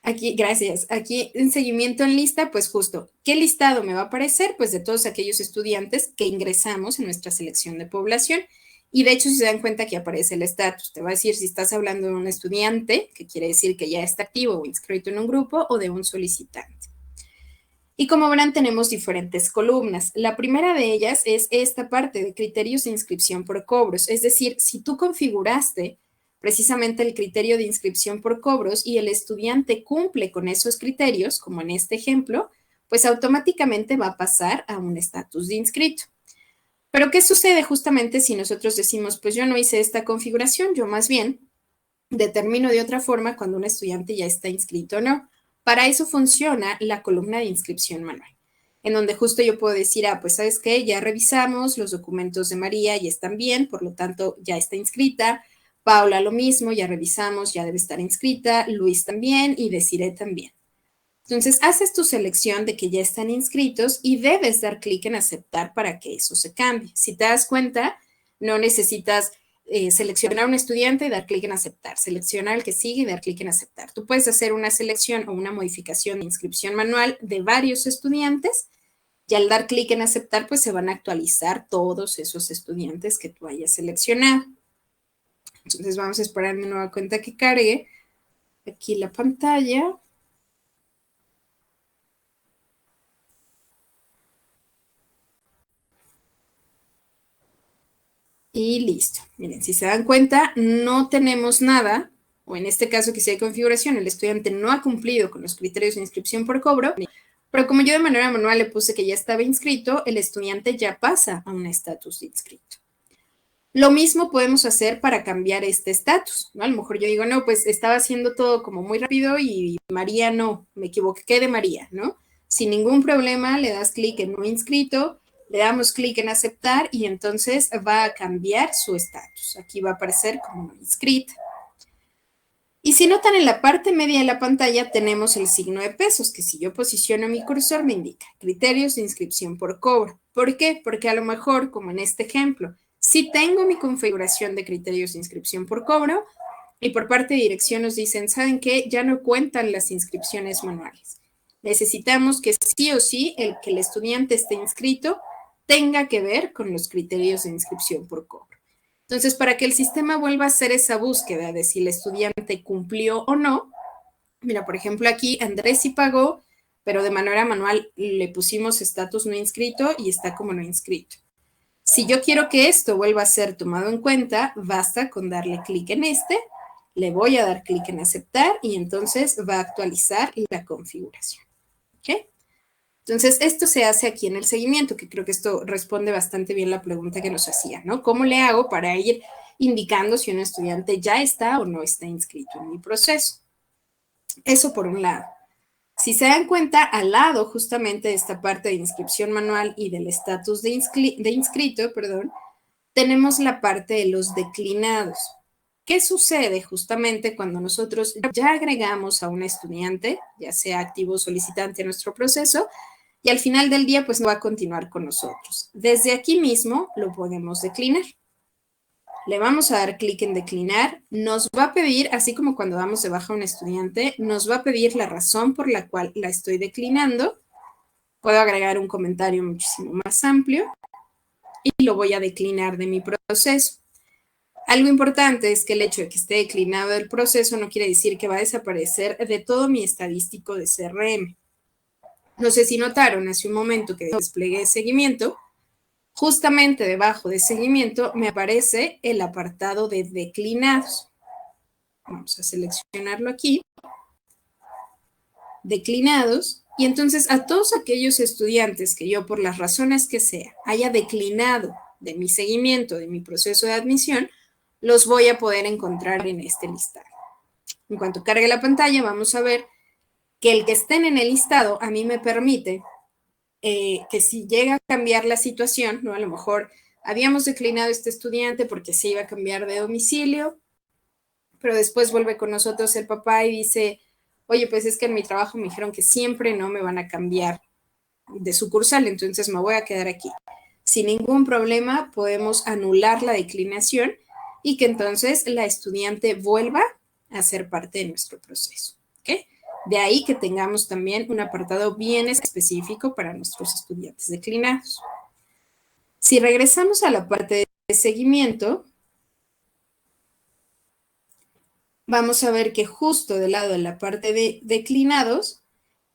Aquí, gracias. Aquí en seguimiento en lista, pues justo, ¿qué listado me va a aparecer? Pues de todos aquellos estudiantes que ingresamos en nuestra selección de población. Y de hecho, si se dan cuenta que aparece el estatus, te va a decir si estás hablando de un estudiante, que quiere decir que ya está activo o inscrito en un grupo, o de un solicitante. Y como verán, tenemos diferentes columnas. La primera de ellas es esta parte de criterios de inscripción por cobros. Es decir, si tú configuraste precisamente el criterio de inscripción por cobros y el estudiante cumple con esos criterios, como en este ejemplo, pues automáticamente va a pasar a un estatus de inscrito. Pero ¿qué sucede justamente si nosotros decimos, pues yo no hice esta configuración, yo más bien determino de otra forma cuando un estudiante ya está inscrito o no? Para eso funciona la columna de inscripción manual, en donde justo yo puedo decir, pues ¿sabes qué? Ya revisamos, los documentos de María ya están bien, por lo tanto ya está inscrita. Paula lo mismo, ya revisamos, ya debe estar inscrita. Luis también y Desiree también. Entonces, haces tu selección de que ya están inscritos y debes dar clic en aceptar para que eso se cambie. Si te das cuenta, no necesitas seleccionar a un estudiante y dar clic en aceptar, seleccionar al que sigue y dar clic en aceptar. Tú puedes hacer una selección o una modificación de inscripción manual de varios estudiantes y al dar clic en aceptar, pues se van a actualizar todos esos estudiantes que tú hayas seleccionado. Entonces, vamos a esperar de nueva cuenta que cargue aquí la pantalla. Y listo. Miren, si se dan cuenta, no tenemos nada, o en este caso que si hay configuración, el estudiante no ha cumplido con los criterios de inscripción por cobro, pero como yo de manera manual le puse que ya estaba inscrito, el estudiante ya pasa a un estatus de inscrito. Lo mismo podemos hacer para cambiar este estatus, ¿no? A lo mejor yo digo, no, pues estaba haciendo todo como muy rápido y María no, me equivoqué de María, ¿no? Sin ningún problema le das clic en no inscrito, le damos clic en aceptar y entonces va a cambiar su estatus. Aquí va a aparecer como no inscrita. Y si notan en la parte media de la pantalla tenemos el signo de pesos, que si yo posiciono mi cursor me indica criterios de inscripción por cobro. ¿Por qué? Porque a lo mejor, como en este ejemplo, si tengo mi configuración de criterios de inscripción por cobro y por parte de dirección nos dicen, ¿saben qué? Ya no cuentan las inscripciones manuales. Necesitamos que sí o sí el que el estudiante esté inscrito tenga que ver con los criterios de inscripción por cobro. Entonces, para que el sistema vuelva a hacer esa búsqueda de si el estudiante cumplió o no, mira, por ejemplo, aquí Andrés sí pagó, pero de manera manual le pusimos estatus no inscrito y está como no inscrito. Si yo quiero que esto vuelva a ser tomado en cuenta, basta con darle clic en este, le voy a dar clic en aceptar y entonces va a actualizar la configuración. ¿Ok? Entonces, esto se hace aquí en el seguimiento, que creo que esto responde bastante bien la pregunta que nos hacía, ¿no? ¿Cómo le hago para ir indicando si un estudiante ya está o no está inscrito en mi proceso? Eso por un lado. Si se dan cuenta, al lado justamente de esta parte de inscripción manual y del estatus de inscrito, tenemos la parte de los declinados. ¿Qué sucede justamente cuando nosotros ya agregamos a un estudiante, ya sea activo o solicitante a nuestro proceso, y al final del día pues no va a continuar con nosotros? Desde aquí mismo lo podemos declinar. Le vamos a dar clic en declinar, nos va a pedir, así como cuando damos de baja a un estudiante, nos va a pedir la razón por la cual la estoy declinando. Puedo agregar un comentario muchísimo más amplio y lo voy a declinar de mi proceso. Algo importante es que el hecho de que esté declinado del proceso no quiere decir que va a desaparecer de todo mi estadístico de CRM. No sé si notaron hace un momento que desplegué seguimiento, justamente debajo de seguimiento me aparece el apartado de declinados. Vamos a seleccionarlo aquí. Declinados. Y entonces a todos aquellos estudiantes que yo por las razones que sea haya declinado de mi seguimiento, de mi proceso de admisión, los voy a poder encontrar en este listado. En cuanto cargue la pantalla, vamos a ver que el que estén en el listado a mí me permite que si llega a cambiar la situación, ¿no? A lo mejor habíamos declinado a este estudiante porque se iba a cambiar de domicilio, pero después vuelve con nosotros el papá y dice, oye, pues es que en mi trabajo me dijeron que siempre no me van a cambiar de sucursal, entonces me voy a quedar aquí. Sin ningún problema podemos anular la declinación y que entonces la estudiante vuelva a ser parte de nuestro proceso. ¿Ok? De ahí que tengamos también un apartado bien específico para nuestros estudiantes declinados. Si regresamos a la parte de seguimiento, vamos a ver que justo del lado de la parte de declinados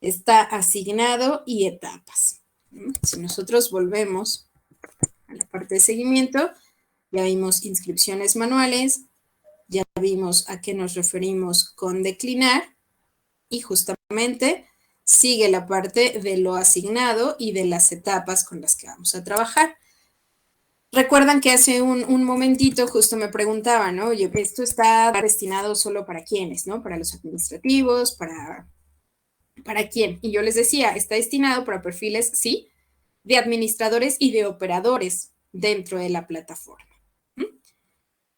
está asignado y etapas. Si nosotros volvemos a la parte de seguimiento, ya vimos inscripciones manuales, ya vimos a qué nos referimos con declinar y justamente sigue la parte de lo asignado y de las etapas con las que vamos a trabajar. Recuerdan que hace un momentito justo me preguntaban, ¿no? Oye, esto está destinado solo para quiénes, ¿no? Para los administrativos, ¿para quién? Y yo les decía, está destinado para perfiles, sí, de administradores y de operadores dentro de la plataforma.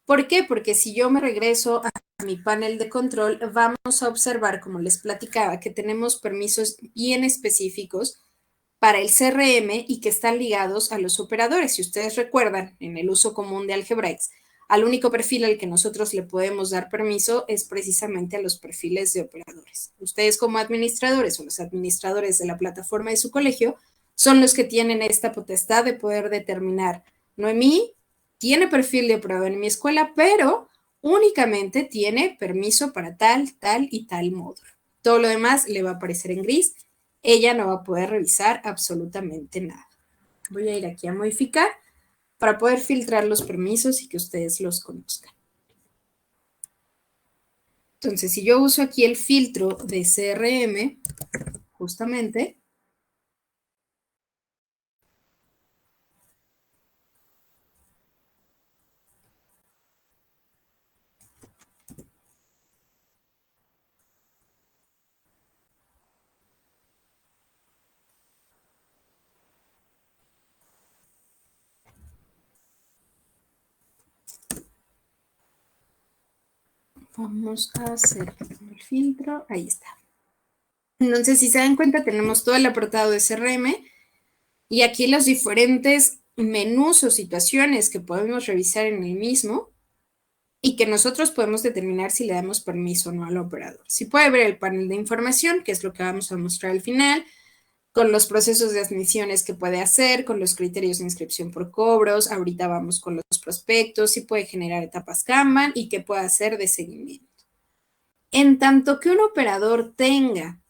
¿Por qué? Porque si yo me regreso a mi panel de control, vamos a observar, como les platicaba, que tenemos permisos bien específicos para el CRM y que están ligados a los operadores. Si ustedes recuerdan, en el uso común de Algebraics, al único perfil al que nosotros le podemos dar permiso es precisamente a los perfiles de operadores. Ustedes como administradores o los administradores de la plataforma de su colegio son los que tienen esta potestad de poder determinar, Noemí tiene perfil de operador en mi escuela, pero únicamente tiene permiso para tal, tal y tal módulo. Todo lo demás le va a aparecer en gris. Ella no va a poder revisar absolutamente nada. Voy a ir aquí a modificar para poder filtrar los permisos y que ustedes los conozcan. Entonces, si yo uso aquí el filtro de CRM, justamente, vamos a hacer el filtro, ahí está. Entonces, si se dan cuenta, tenemos todo el apartado de CRM y aquí los diferentes menús o situaciones que podemos revisar en el mismo y que nosotros podemos determinar si le damos permiso o no al operador. Si puede ver el panel de información, que es lo que vamos a mostrar al final, con los procesos de admisiones que puede hacer, con los criterios de inscripción por cobros, ahorita vamos con los prospectos, si puede generar etapas Kanban y qué puede hacer de seguimiento. En tanto que un operador tenga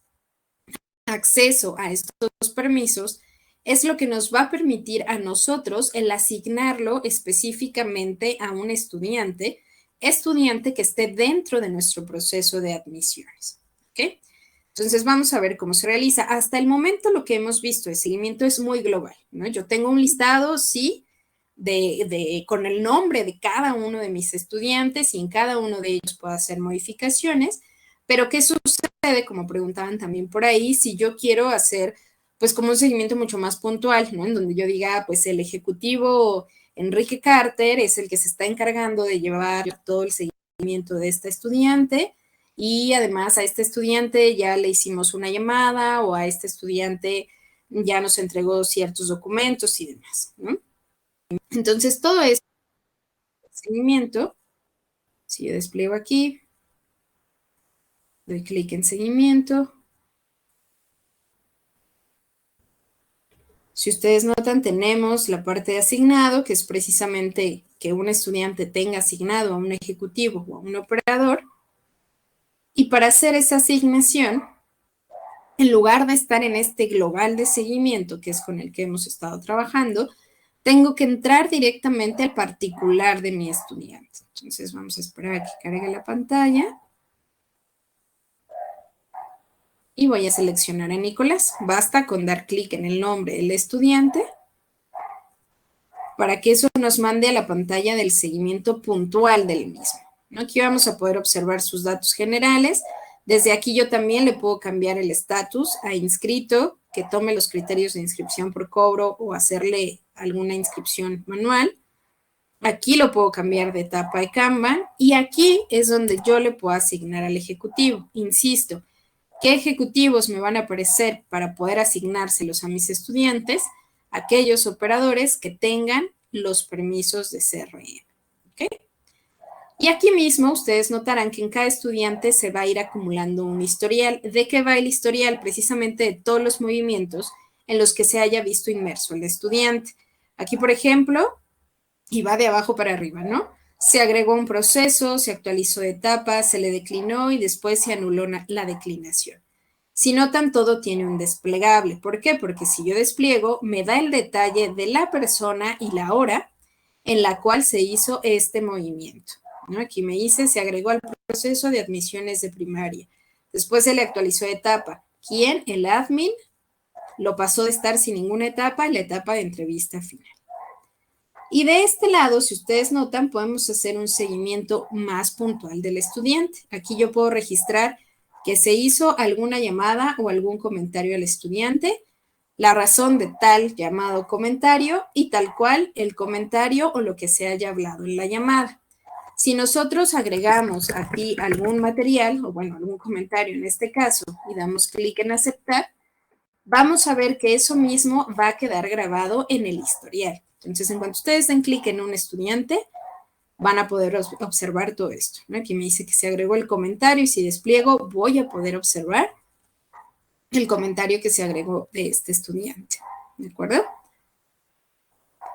acceso a estos permisos, es lo que nos va a permitir a nosotros el asignarlo específicamente a un estudiante que esté dentro de nuestro proceso de admisiones. ¿Ok? Entonces vamos a ver cómo se realiza. Hasta el momento lo que hemos visto de seguimiento es muy global, ¿no? Yo tengo un listado, sí, con el nombre de cada uno de mis estudiantes y en cada uno de ellos puedo hacer modificaciones, pero ¿qué sucede? Como preguntaban también por ahí, si yo quiero hacer pues como un seguimiento mucho más puntual, ¿no? En donde yo diga, pues el ejecutivo Enrique Carter es el que se está encargando de llevar todo el seguimiento de esta estudiante y además a este estudiante ya le hicimos una llamada o a este estudiante ya nos entregó ciertos documentos y demás, ¿no? Entonces todo es seguimiento. Si yo despliego aquí, doy clic en seguimiento. Si ustedes notan, tenemos la parte de asignado, que es precisamente que un estudiante tenga asignado a un ejecutivo o a un operador. Y para hacer esa asignación, en lugar de estar en este global de seguimiento, que es con el que hemos estado trabajando, tengo que entrar directamente al particular de mi estudiante. Entonces vamos a esperar a que cargue la pantalla. Y voy a seleccionar a Nicolás. Basta con dar clic en el nombre del estudiante para que eso nos mande a la pantalla del seguimiento puntual del mismo. Aquí vamos a poder observar sus datos generales. Desde aquí yo también le puedo cambiar el estatus a inscrito, que tome los criterios de inscripción por cobro o hacerle alguna inscripción manual. Aquí lo puedo cambiar de etapa de Kanban y aquí es donde yo le puedo asignar al ejecutivo. Insisto, ¿qué ejecutivos me van a aparecer para poder asignárselos a mis estudiantes? Aquellos operadores que tengan los permisos de CRM. ¿Okay? Y aquí mismo ustedes notarán que en cada estudiante se va a ir acumulando un historial. ¿De qué va el historial? Precisamente de todos los movimientos en los que se haya visto inmerso el estudiante. Aquí, por ejemplo, y va de abajo para arriba, ¿no? Se agregó un proceso, se actualizó etapa, se le declinó y después se anuló la declinación. Si notan, todo tiene un desplegable. ¿Por qué? Porque si yo despliego, me da el detalle de la persona y la hora en la cual se hizo este movimiento, ¿no? Aquí me dice, se agregó al proceso de admisiones de primaria. Después se le actualizó etapa. ¿Quién? El admin lo pasó de estar sin ninguna etapa en la etapa de entrevista final. Y de este lado, si ustedes notan, podemos hacer un seguimiento más puntual del estudiante. Aquí yo puedo registrar que se hizo alguna llamada o algún comentario al estudiante, la razón de tal llamado comentario y tal cual el comentario o lo que se haya hablado en la llamada. Si nosotros agregamos aquí algún material, o bueno, algún comentario en este caso, y damos clic en aceptar, vamos a ver que eso mismo va a quedar grabado en el historial. Entonces, en cuanto ustedes den clic en un estudiante, van a poder observar todo esto, ¿no? Aquí me dice que se agregó el comentario y si despliego voy a poder observar el comentario que se agregó de este estudiante, ¿de acuerdo?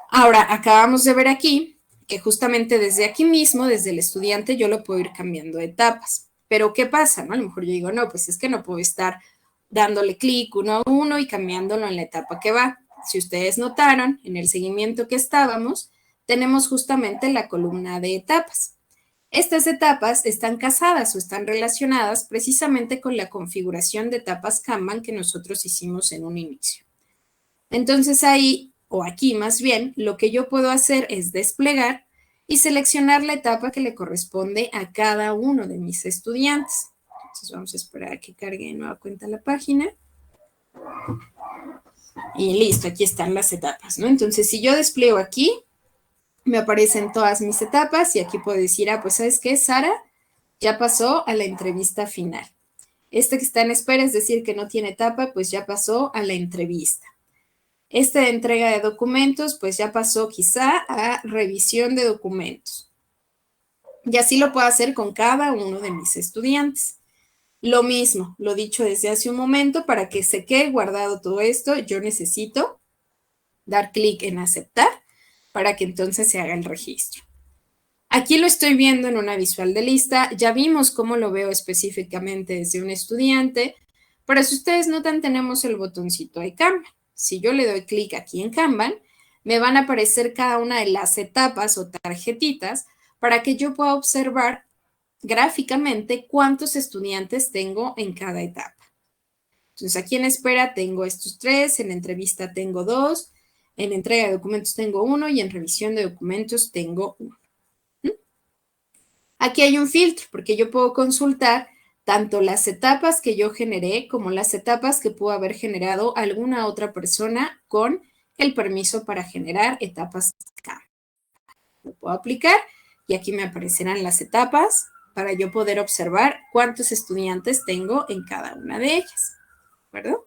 Ahora, acabamos de ver aquí que justamente desde aquí mismo, desde el estudiante, yo lo puedo ir cambiando de etapas. Pero, ¿qué pasa? ¿No? A lo mejor yo digo, no, pues es que no puedo estar dándole clic uno a uno y cambiándolo en la etapa que va. Si ustedes notaron, en el seguimiento que estábamos, tenemos justamente la columna de etapas. Estas etapas están casadas o están relacionadas precisamente con la configuración de etapas Kanban que nosotros hicimos en un inicio. Entonces ahí, o aquí más bien, lo que yo puedo hacer es desplegar y seleccionar la etapa que le corresponde a cada uno de mis estudiantes. Entonces vamos a esperar a que cargue de nueva cuenta la página. Y listo, aquí están las etapas, ¿no? Entonces, si yo despliego aquí, me aparecen todas mis etapas y aquí puedo decir, ah, pues, ¿sabes qué? Sara ya pasó a la entrevista final. Este que está en espera, es decir, que no tiene etapa, pues ya pasó a la entrevista. Este de entrega de documentos, pues ya pasó quizá a revisión de documentos. Y así lo puedo hacer con cada uno de mis estudiantes. Lo mismo, lo dicho desde hace un momento, para que se quede guardado todo esto, yo necesito dar clic en aceptar para que entonces se haga el registro. Aquí lo estoy viendo en una visual de lista, ya vimos cómo lo veo específicamente desde un estudiante, pero si ustedes notan tenemos el botoncito de Kanban. Si yo le doy clic aquí en Kanban, me van a aparecer cada una de las etapas o tarjetitas para que yo pueda observar gráficamente cuántos estudiantes tengo en cada etapa. Entonces, aquí en espera tengo estos 3, en entrevista tengo 2, en entrega de documentos tengo 1 y en revisión de documentos tengo 1. Aquí hay un filtro porque yo puedo consultar tanto las etapas que yo generé como las etapas que pudo haber generado alguna otra persona con el permiso para generar etapas Kanban. Lo puedo aplicar y aquí me aparecerán las etapas para yo poder observar cuántos estudiantes tengo en cada una de ellas, ¿de acuerdo?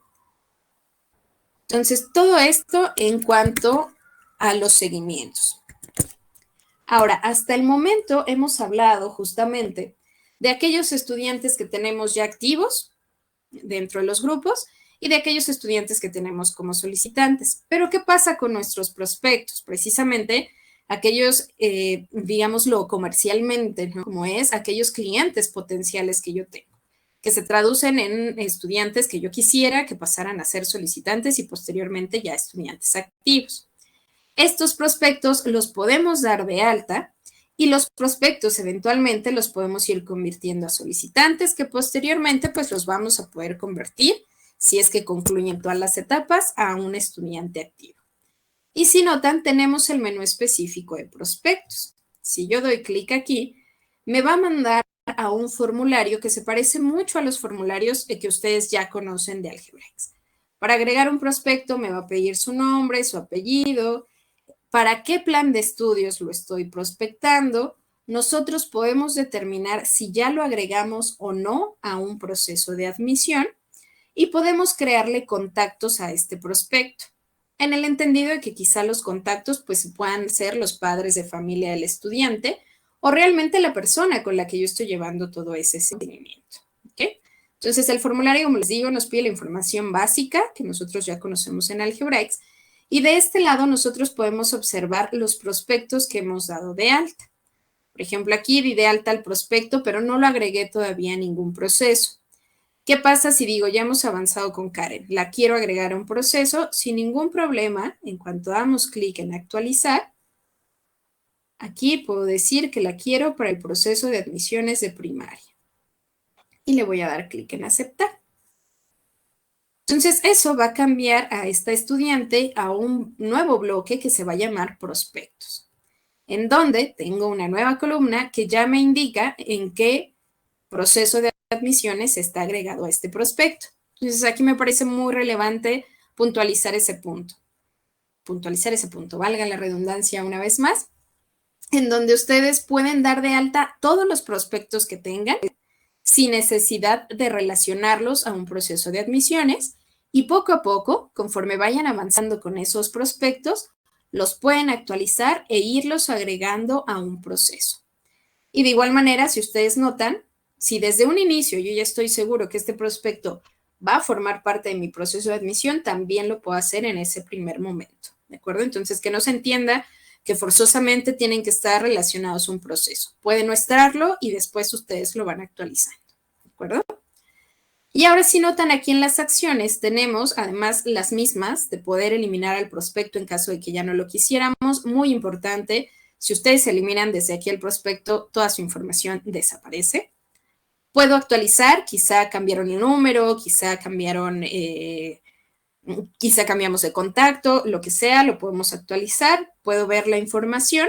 Entonces, todo esto en cuanto a los seguimientos. Ahora, hasta el momento hemos hablado justamente de aquellos estudiantes que tenemos ya activos dentro de los grupos y de aquellos estudiantes que tenemos como solicitantes. Pero, ¿qué pasa con nuestros prospectos? Precisamente aquellos, digámoslo comercialmente, ¿no? Como es aquellos clientes potenciales que yo tengo, que se traducen en estudiantes que yo quisiera que pasaran a ser solicitantes y posteriormente ya estudiantes activos. Estos prospectos los podemos dar de alta y los prospectos eventualmente los podemos ir convirtiendo a solicitantes que posteriormente pues los vamos a poder convertir, si es que concluyen todas las etapas, a un estudiante activo. Y si notan, tenemos el menú específico de prospectos. Si yo doy clic aquí, me va a mandar a un formulario que se parece mucho a los formularios que ustedes ya conocen de Algebraics. Para agregar un prospecto me va a pedir su nombre, su apellido, para qué plan de estudios lo estoy prospectando. Nosotros podemos determinar si ya lo agregamos o no a un proceso de admisión y podemos crearle contactos a este prospecto, en el entendido de que quizá los contactos pues puedan ser los padres de familia del estudiante o realmente la persona con la que yo estoy llevando todo ese seguimiento. ¿Okay? Entonces, el formulario, como les digo, nos pide la información básica que nosotros ya conocemos en Algebraics Y de este lado nosotros podemos observar los prospectos que hemos dado de alta. Por ejemplo, aquí di de alta al prospecto, pero no lo agregué todavía a ningún proceso. ¿Qué pasa si digo, ya hemos avanzado con Karen? La quiero agregar a un proceso sin ningún problema. En cuanto damos clic en actualizar, aquí puedo decir que la quiero para el proceso de admisiones de primaria. Y le voy a dar clic en aceptar. Entonces, eso va a cambiar a esta estudiante a un nuevo bloque que se va a llamar prospectos, en donde tengo una nueva columna que ya me indica en qué proceso de admisiones está agregado a este prospecto. Entonces, aquí me parece muy relevante puntualizar ese punto. Valga la redundancia una vez más, en donde ustedes pueden dar de alta todos los prospectos que tengan sin necesidad de relacionarlos a un proceso de admisiones y poco a poco, conforme vayan avanzando con esos prospectos, los pueden actualizar e irlos agregando a un proceso. Y de igual manera, si ustedes notan, si desde un inicio yo ya estoy seguro que este prospecto va a formar parte de mi proceso de admisión, también lo puedo hacer en ese primer momento, ¿de acuerdo? Entonces, que no se entienda que forzosamente tienen que estar relacionados a un proceso. Pueden no estarlo y después ustedes lo van actualizando, ¿de acuerdo? Y ahora si notan aquí en las acciones tenemos además las mismas de poder eliminar al prospecto en caso de que ya no lo quisiéramos. Muy importante, si ustedes eliminan desde aquí el prospecto, toda su información desaparece. Puedo actualizar, quizá cambiaron el número, quizá cambiamos de contacto, lo que sea, lo podemos actualizar, puedo ver la información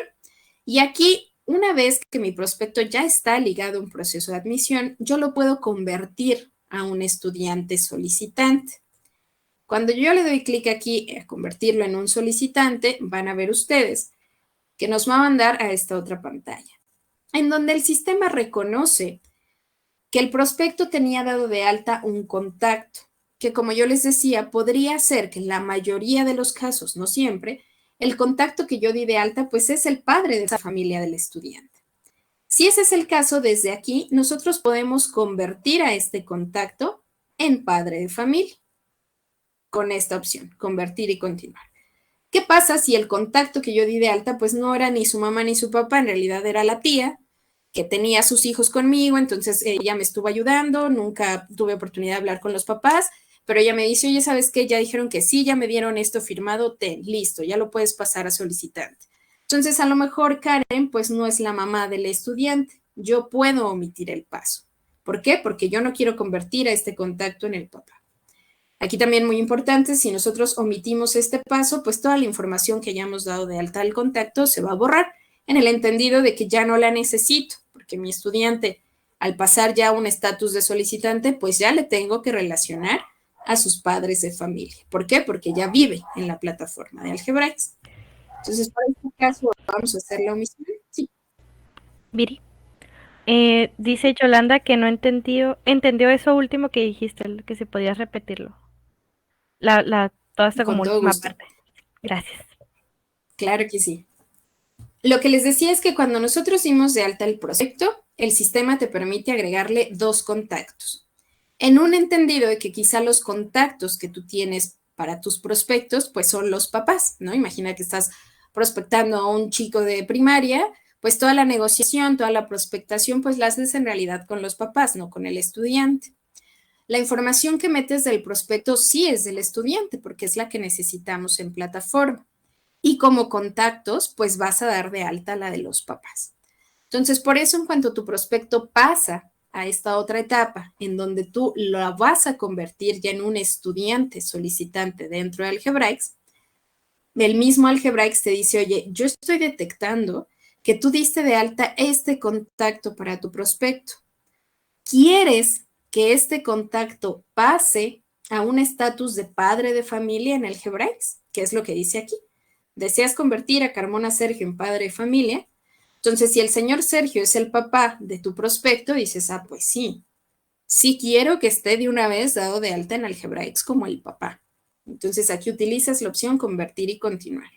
y aquí, una vez que mi prospecto ya está ligado a un proceso de admisión, yo lo puedo convertir a un estudiante solicitante. Cuando yo le doy clic aquí a convertirlo en un solicitante, van a ver ustedes que nos va a mandar a esta otra pantalla, en donde el sistema reconoce que el prospecto tenía dado de alta un contacto, que como yo les decía, podría ser que en la mayoría de los casos, no siempre, el contacto que yo di de alta, pues es el padre de esa familia del estudiante. Si ese es el caso, desde aquí nosotros podemos convertir a este contacto en padre de familia con esta opción, convertir y continuar. ¿Qué pasa si el contacto que yo di de alta, pues no era ni su mamá ni su papá, en realidad era la tía, que tenía a sus hijos conmigo, entonces ella me estuvo ayudando, nunca tuve oportunidad de hablar con los papás, pero ella me dice, oye, ¿sabes qué? Ya dijeron que sí, ya me dieron esto firmado, ten, listo, ya lo puedes pasar a solicitante. Entonces, a lo mejor Karen, pues no es la mamá del estudiante, yo puedo omitir el paso. ¿Por qué? Porque yo no quiero convertir a este contacto en el papá. Aquí también muy importante, si nosotros omitimos este paso, pues toda la información que hayamos dado de alta al contacto se va a borrar, en el entendido de que ya no la necesito, porque mi estudiante, al pasar ya un estatus de solicitante, pues ya le tengo que relacionar a sus padres de familia. ¿Por qué? Porque ya vive en la plataforma de Algebraics. Entonces, para este caso, vamos a hacer la omisión. Sí. Viri. Dice Yolanda que no entendió eso último que dijiste, que si podías repetirlo. Toda esta Con como todo última gusto. parte. Gracias. Claro que sí. Lo que les decía es que cuando nosotros dimos de alta el prospecto, el sistema te permite agregarle 2 contactos. En un entendido de que quizá los contactos que tú tienes para tus prospectos, pues son los papás, ¿no? Imagina que estás prospectando a un chico de primaria, pues toda la negociación, toda la prospectación, pues la haces en realidad con los papás, no con el estudiante. La información que metes del prospecto sí es del estudiante, porque es la que necesitamos en plataforma. Y como contactos, pues vas a dar de alta la de los papás. Entonces, por eso en cuanto tu prospecto pasa a esta otra etapa, en donde tú lo vas a convertir ya en un estudiante solicitante dentro de Algebraics, el mismo Algebraics te dice, oye, yo estoy detectando que tú diste de alta este contacto para tu prospecto. ¿Quieres que este contacto pase a un estatus de padre de familia en Algebraics? ¿Qué es lo que dice aquí? ¿Deseas convertir a Carmona Sergio en padre de familia? Entonces, si el señor Sergio es el papá de tu prospecto, dices, ah, pues sí, sí quiero que esté de una vez dado de alta en Algebraics como el papá. Entonces, aquí utilizas la opción convertir y continuar.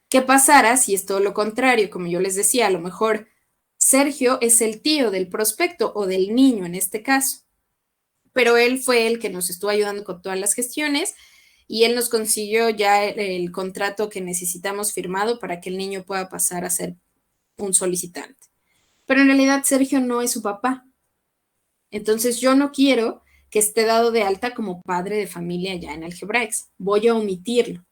¿Qué pasará si es todo lo contrario? Como yo les decía, a lo mejor Sergio es el tío del prospecto o del niño en este caso, pero él fue el que nos estuvo ayudando con todas las gestiones y él nos consiguió ya el contrato que necesitamos firmado para que el niño pueda pasar a ser un solicitante. Pero en realidad Sergio no es su papá. Entonces yo no quiero que esté dado de alta como padre de familia ya en Algebraics. Voy a omitirlo.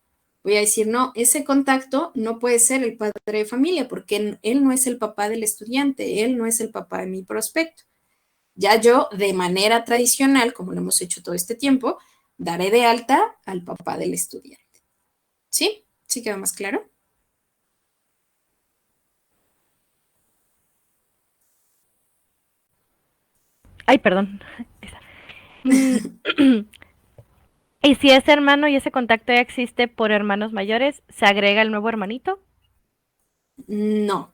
Voy a decir, no, ese contacto no puede ser el padre de familia porque él no es el papá del estudiante, él no es el papá de mi prospecto. Ya yo, de manera tradicional, como lo hemos hecho todo este tiempo, daré de alta al papá del estudiante. ¿Sí? ¿Sí quedó más claro? Ay, perdón. ¿Y si ese hermano y ese contacto ya existe por hermanos mayores, se agrega el nuevo hermanito? No.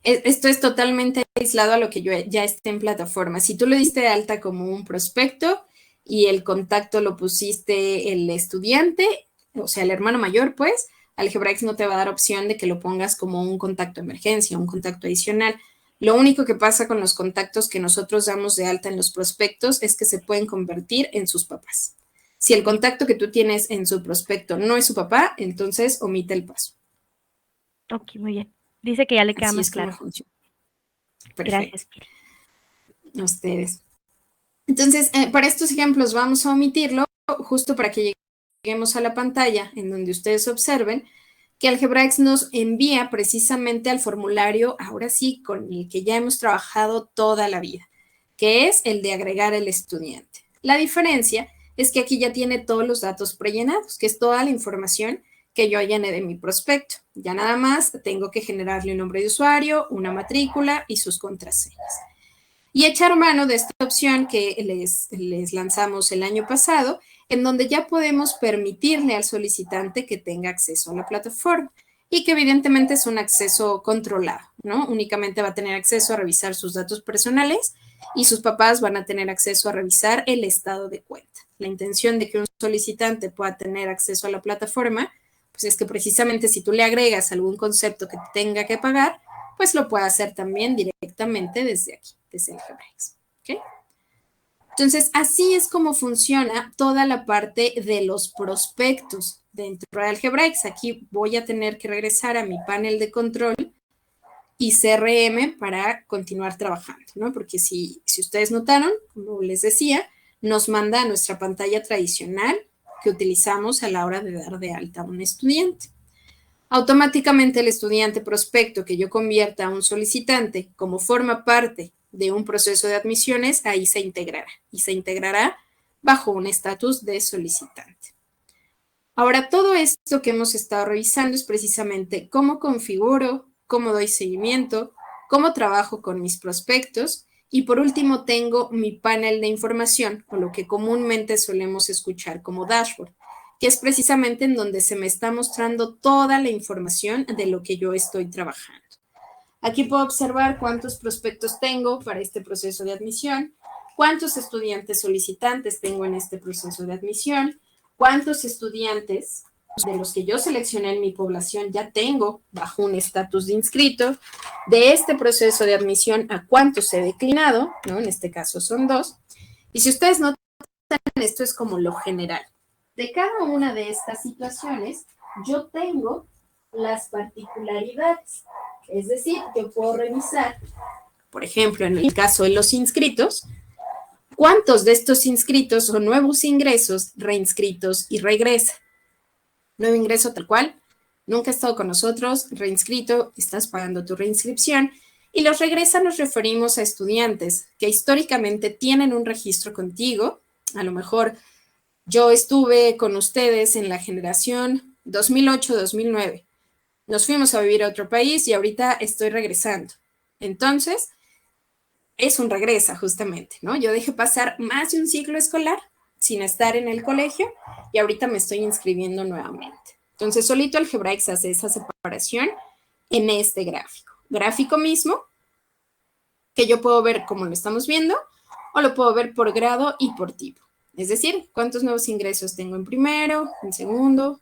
Esto es totalmente aislado a lo que yo ya esté en plataforma. Si tú lo diste de alta como un prospecto y el contacto lo pusiste el estudiante, o sea, el hermano mayor, pues, Algebraics no te va a dar opción de que lo pongas como un contacto de emergencia, un contacto adicional. Lo único que pasa con los contactos que nosotros damos de alta en los prospectos es que se pueden convertir en sus papás. Si el contacto que tú tienes en su prospecto no es su papá, entonces omite el paso. Ok, muy bien. Dice que ya le queda Así más es como claro. funciona. Gracias. Perfecto. A ustedes. Entonces, para estos ejemplos vamos a omitirlo justo para que lleguemos a la pantalla en donde ustedes observen que Algebraics nos envía precisamente al formulario, ahora sí, con el que ya hemos trabajado toda la vida, que es el de agregar el estudiante. La diferencia es que aquí ya tiene todos los datos prellenados, que es toda la información que yo llené de mi prospecto. Ya nada más tengo que generarle un nombre de usuario, una matrícula y sus contraseñas. Y echar mano de esta opción que les lanzamos el año pasado, en donde ya podemos permitirle al solicitante que tenga acceso a la plataforma y que evidentemente es un acceso controlado, ¿no? Únicamente va a tener acceso a revisar sus datos personales y sus papás van a tener acceso a revisar el estado de cuenta. La intención de que un solicitante pueda tener acceso a la plataforma, pues es que precisamente si tú le agregas algún concepto que tenga que pagar, pues lo puede hacer también directamente desde aquí, desde Algebraics. ¿Okay? Entonces, así es como funciona toda la parte de los prospectos dentro de Algebraics. Aquí voy a tener que regresar a mi panel de control y CRM para continuar trabajando, ¿no? Porque si ustedes notaron, como les decía, nos manda a nuestra pantalla tradicional que utilizamos a la hora de dar de alta a un estudiante. Automáticamente el estudiante prospecto que yo convierta a un solicitante como forma parte de un proceso de admisiones, ahí se integrará y se integrará bajo un estatus de solicitante. Ahora, todo esto que hemos estado revisando es precisamente cómo configuro, cómo doy seguimiento, cómo trabajo con mis prospectos y por último tengo mi panel de información o lo que comúnmente solemos escuchar como dashboard, que es precisamente en donde se me está mostrando toda la información de lo que yo estoy trabajando. Aquí puedo observar cuántos prospectos tengo para este proceso de admisión, cuántos estudiantes solicitantes tengo en este proceso de admisión, cuántos estudiantes de los que yo seleccioné en mi población ya tengo bajo un estatus de inscrito, de este proceso de admisión a cuántos he declinado, ¿no? En este caso son 2. Y si ustedes notan, esto es como lo general. De cada una de estas situaciones, yo tengo las particularidades. Es decir, yo puedo revisar, por ejemplo, en el caso de los inscritos, cuántos de estos inscritos son nuevos ingresos, reinscritos y regresa. Nuevo ingreso tal cual, nunca ha estado con nosotros, reinscrito, estás pagando tu reinscripción. Y los regresa nos referimos a estudiantes que históricamente tienen un registro contigo, a lo mejor yo estuve con ustedes en la generación 2008-2009. Nos fuimos a vivir a otro país y ahorita estoy regresando. Entonces, es un regresa justamente, ¿no? Yo dejé pasar más de un ciclo escolar sin estar en el colegio y ahorita me estoy inscribiendo nuevamente. Entonces, solito Algebraics hace esa separación en este gráfico. Gráfico mismo, que yo puedo ver como lo estamos viendo, o lo puedo ver por grado y por tipo. Es decir, cuántos nuevos ingresos tengo en primero, en segundo,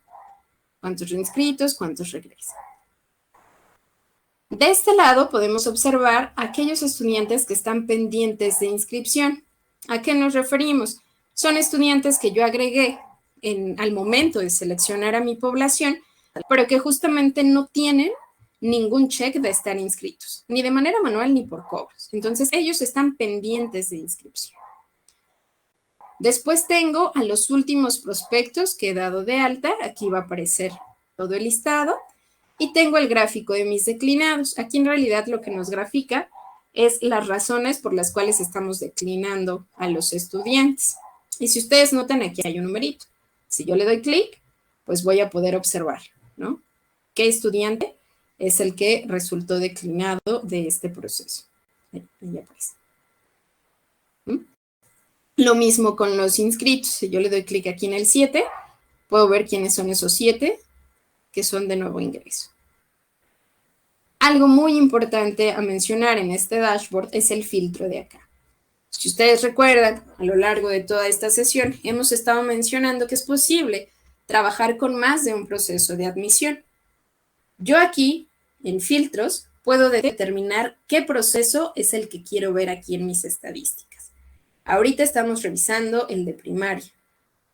cuántos reinscritos, cuántos regresan. De este lado podemos observar aquellos estudiantes que están pendientes de inscripción. ¿A qué nos referimos? Son estudiantes que yo agregué al momento de seleccionar a mi población, pero que justamente no tienen ningún check de estar inscritos, ni de manera manual ni por cobros. Entonces, ellos están pendientes de inscripción. Después tengo a los últimos prospectos que he dado de alta. Aquí va a aparecer todo el listado. Y tengo el gráfico de mis declinados. Aquí en realidad lo que nos grafica es las razones por las cuales estamos declinando a los estudiantes. Y si ustedes notan, aquí hay un numerito. Si yo le doy clic, pues voy a poder observar, ¿no? ¿Qué estudiante es el que resultó declinado de este proceso? Ahí aparece. Lo mismo con los inscritos. Si yo le doy clic aquí en el 7, puedo ver quiénes son esos 7 que son de nuevo ingreso. Algo muy importante a mencionar en este dashboard es el filtro de acá. Si ustedes recuerdan, a lo largo de toda esta sesión hemos estado mencionando que es posible trabajar con más de un proceso de admisión. Yo aquí, en filtros, puedo determinar qué proceso es el que quiero ver aquí en mis estadísticas. Ahorita estamos revisando el de primaria.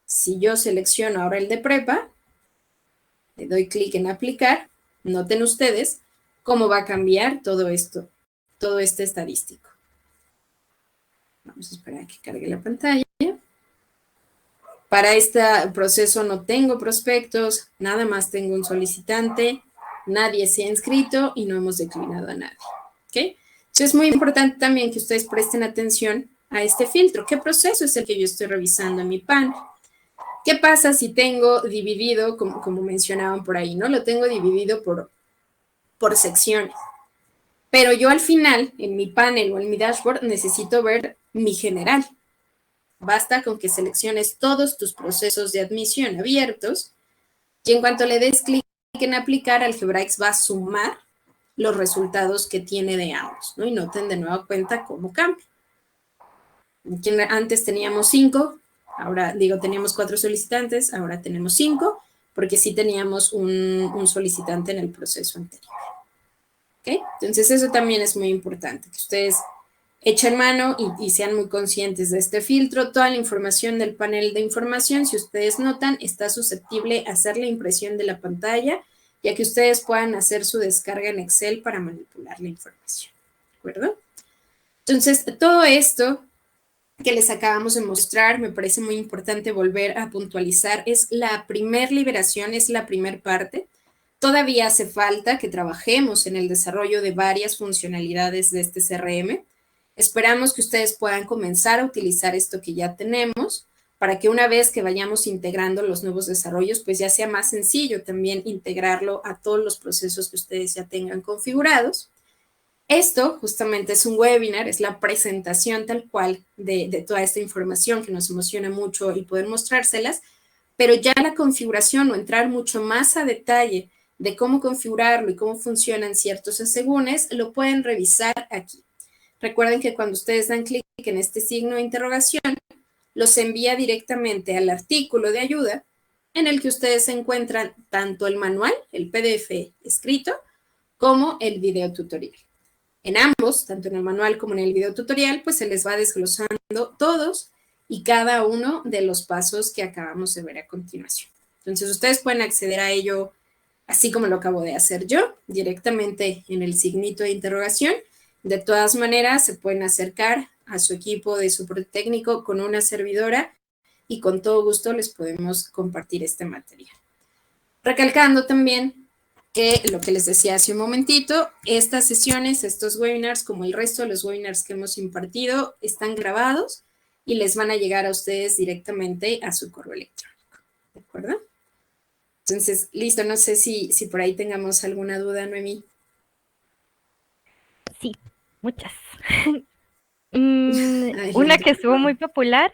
Si yo selecciono ahora el de prepa, le doy clic en aplicar, noten ustedes cómo va a cambiar todo esto, todo este estadístico. Vamos a esperar a que cargue la pantalla. Para este proceso no tengo prospectos, nada más tengo un solicitante, nadie se ha inscrito y no hemos declinado a nadie. ¿Okay? Entonces es muy importante también que ustedes presten atención a este filtro. ¿Qué proceso es el que yo estoy revisando en mi panel? ¿Qué pasa si tengo dividido, como mencionaban por ahí, ¿no? Lo tengo dividido por secciones. Pero yo al final, en mi panel o en mi dashboard, necesito ver mi general. Basta con que selecciones todos tus procesos de admisión abiertos y en cuanto le des clic en aplicar, Algebraics va a sumar los resultados que tiene de ambos, ¿no? Y noten de nueva cuenta cómo cambia. Antes teníamos 5, ahora teníamos 4 solicitantes, ahora tenemos 5, porque sí teníamos un solicitante en el proceso anterior. ¿Okay? Entonces eso también es muy importante, que ustedes echen mano y sean muy conscientes de este filtro. Toda la información del panel de información, si ustedes notan, está susceptible a hacer la impresión de la pantalla, ya que ustedes puedan hacer su descarga en Excel para manipular la información. ¿De acuerdo? Entonces, todo esto que les acabamos de mostrar, me parece muy importante volver a puntualizar, es la primer liberación, es la primer parte. Todavía hace falta que trabajemos en el desarrollo de varias funcionalidades de este CRM. Esperamos que ustedes puedan comenzar a utilizar esto que ya tenemos para que una vez que vayamos integrando los nuevos desarrollos, pues ya sea más sencillo también integrarlo a todos los procesos que ustedes ya tengan configurados. Esto justamente es un webinar, es la presentación tal cual de toda esta información que nos emociona mucho y poder mostrárselas, pero ya la configuración o entrar mucho más a detalle de cómo configurarlo y cómo funcionan ciertos asegúnes, lo pueden revisar aquí. Recuerden que cuando ustedes dan clic en este signo de interrogación, los envía directamente al artículo de ayuda en el que ustedes encuentran tanto el manual, el PDF escrito, como el video tutorial. En ambos, tanto en el manual como en el video tutorial, pues se les va desglosando todos y cada uno de los pasos que acabamos de ver a continuación. Entonces, ustedes pueden acceder a ello así como lo acabo de hacer yo, directamente en el signito de interrogación. De todas maneras, se pueden acercar a su equipo de soporte técnico con una servidora y con todo gusto les podemos compartir este material. Recalcando también que lo que les decía hace un momentito, estas sesiones, estos webinars, como el resto de los webinars que hemos impartido, están grabados y les van a llegar a ustedes directamente a su correo electrónico. ¿De acuerdo? Entonces, listo, no sé si por ahí tengamos alguna duda, Noemí. Sí, muchas. Una que estuvo muy popular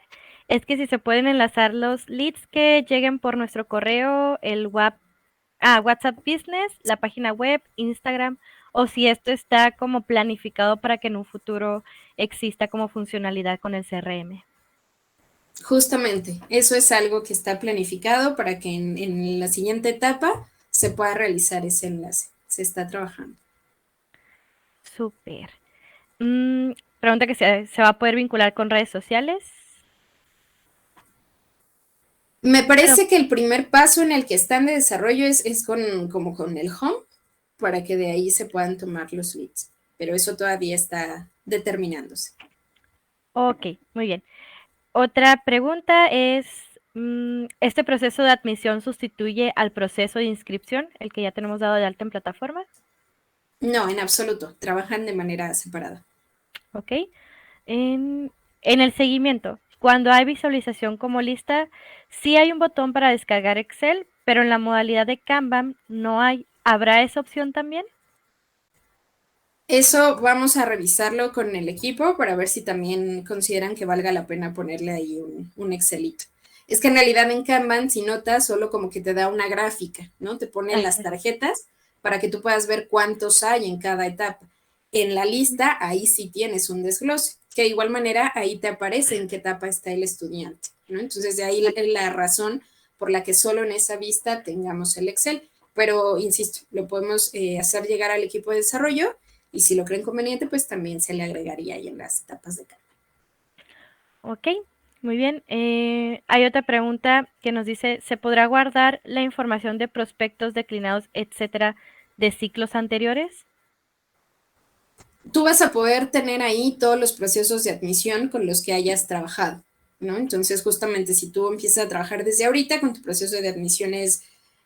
es que si se pueden enlazar los leads que lleguen por nuestro correo, el WhatsApp Business, la página web, Instagram, o si esto está como planificado para que en un futuro exista como funcionalidad con el CRM. Justamente, eso es algo que está planificado para que en la siguiente etapa se pueda realizar ese enlace. Se está trabajando. Súper. Pregunta que se va a poder vincular con redes sociales. Me parece que el primer paso en el que están de desarrollo es como con el home, para que de ahí se puedan tomar los leads. Pero eso todavía está determinándose. Ok, muy bien. Otra pregunta es, ¿este proceso de admisión sustituye al proceso de inscripción, el que ya tenemos dado de alta en plataforma? No, en absoluto. Trabajan de manera separada. Ok. En el seguimiento, cuando hay visualización como lista, sí hay un botón para descargar Excel, pero en la modalidad de Kanban no hay. ¿Habrá esa opción también? Eso vamos a revisarlo con el equipo para ver si también consideran que valga la pena ponerle ahí un Excelito. Es que en realidad en Kanban, si notas, solo como que te da una gráfica, ¿no? Te ponen Así las es. tarjetas para que tú puedas ver cuántos hay en cada etapa. En la lista, ahí sí tienes un desglose, que de igual manera ahí te aparece en qué etapa está el estudiante, ¿no? Entonces, de ahí la razón por la que solo en esa vista tengamos el Excel. Pero, insisto, lo podemos hacer llegar al equipo de desarrollo y si lo creen conveniente, pues también se le agregaría ahí en las etapas de carga. Ok, muy bien. Hay otra pregunta que nos dice, ¿se podrá guardar la información de prospectos declinados, etcétera, de ciclos anteriores? Tú vas a poder tener ahí todos los procesos de admisión con los que hayas trabajado, ¿no? Entonces, justamente si tú empiezas a trabajar desde ahorita con tu proceso de admisiones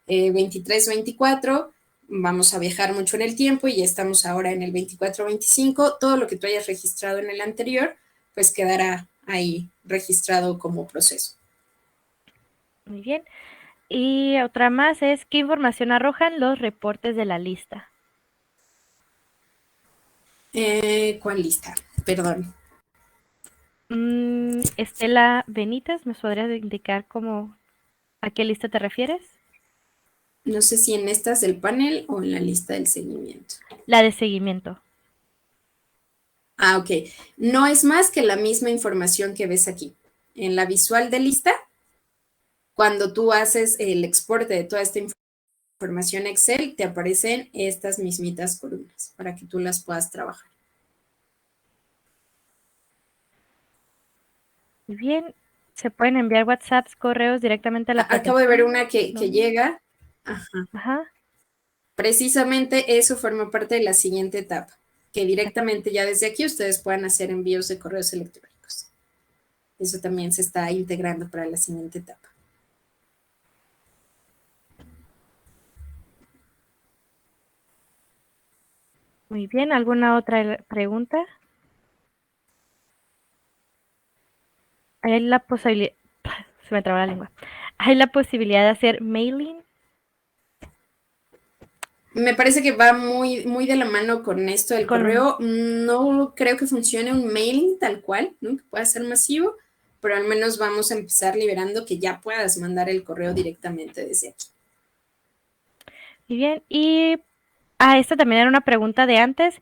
23-24, vamos a viajar mucho en el tiempo y ya estamos ahora en el 24-25, todo lo que tú hayas registrado en el anterior, pues quedará ahí registrado como proceso. Muy bien. Y otra más es, ¿qué información arrojan los reportes de la lista? ¿Cuál lista? Perdón. Estela Benítez, ¿me podrías indicar a qué lista te refieres? No sé si en estas del panel o en la lista del seguimiento. La de seguimiento. Ah, ok. No es más que la misma información que ves aquí. En la visual de lista, cuando tú haces el exporte de toda esta información Excel, te aparecen estas mismitas columnas para que tú las puedas trabajar. Muy bien. ¿Se pueden enviar WhatsApps, correos directamente a la Acabo de ver plataforma? una que No. llega. Ajá. Ajá. Precisamente eso forma parte de la siguiente etapa, que directamente ya desde aquí ustedes puedan hacer envíos de correos electrónicos. Eso también se está integrando para la siguiente etapa. Muy bien. ¿Alguna otra pregunta? Hay la posibilidad, se me traba la lengua. Hay la posibilidad de hacer mailing. Me parece que va muy de la mano con esto del Con, correo. No creo que funcione un mailing tal cual, ¿no? Que pueda ser masivo, pero al menos vamos a empezar liberando que ya puedas mandar el correo directamente desde aquí. muy bien. Y esta también era una pregunta de antes,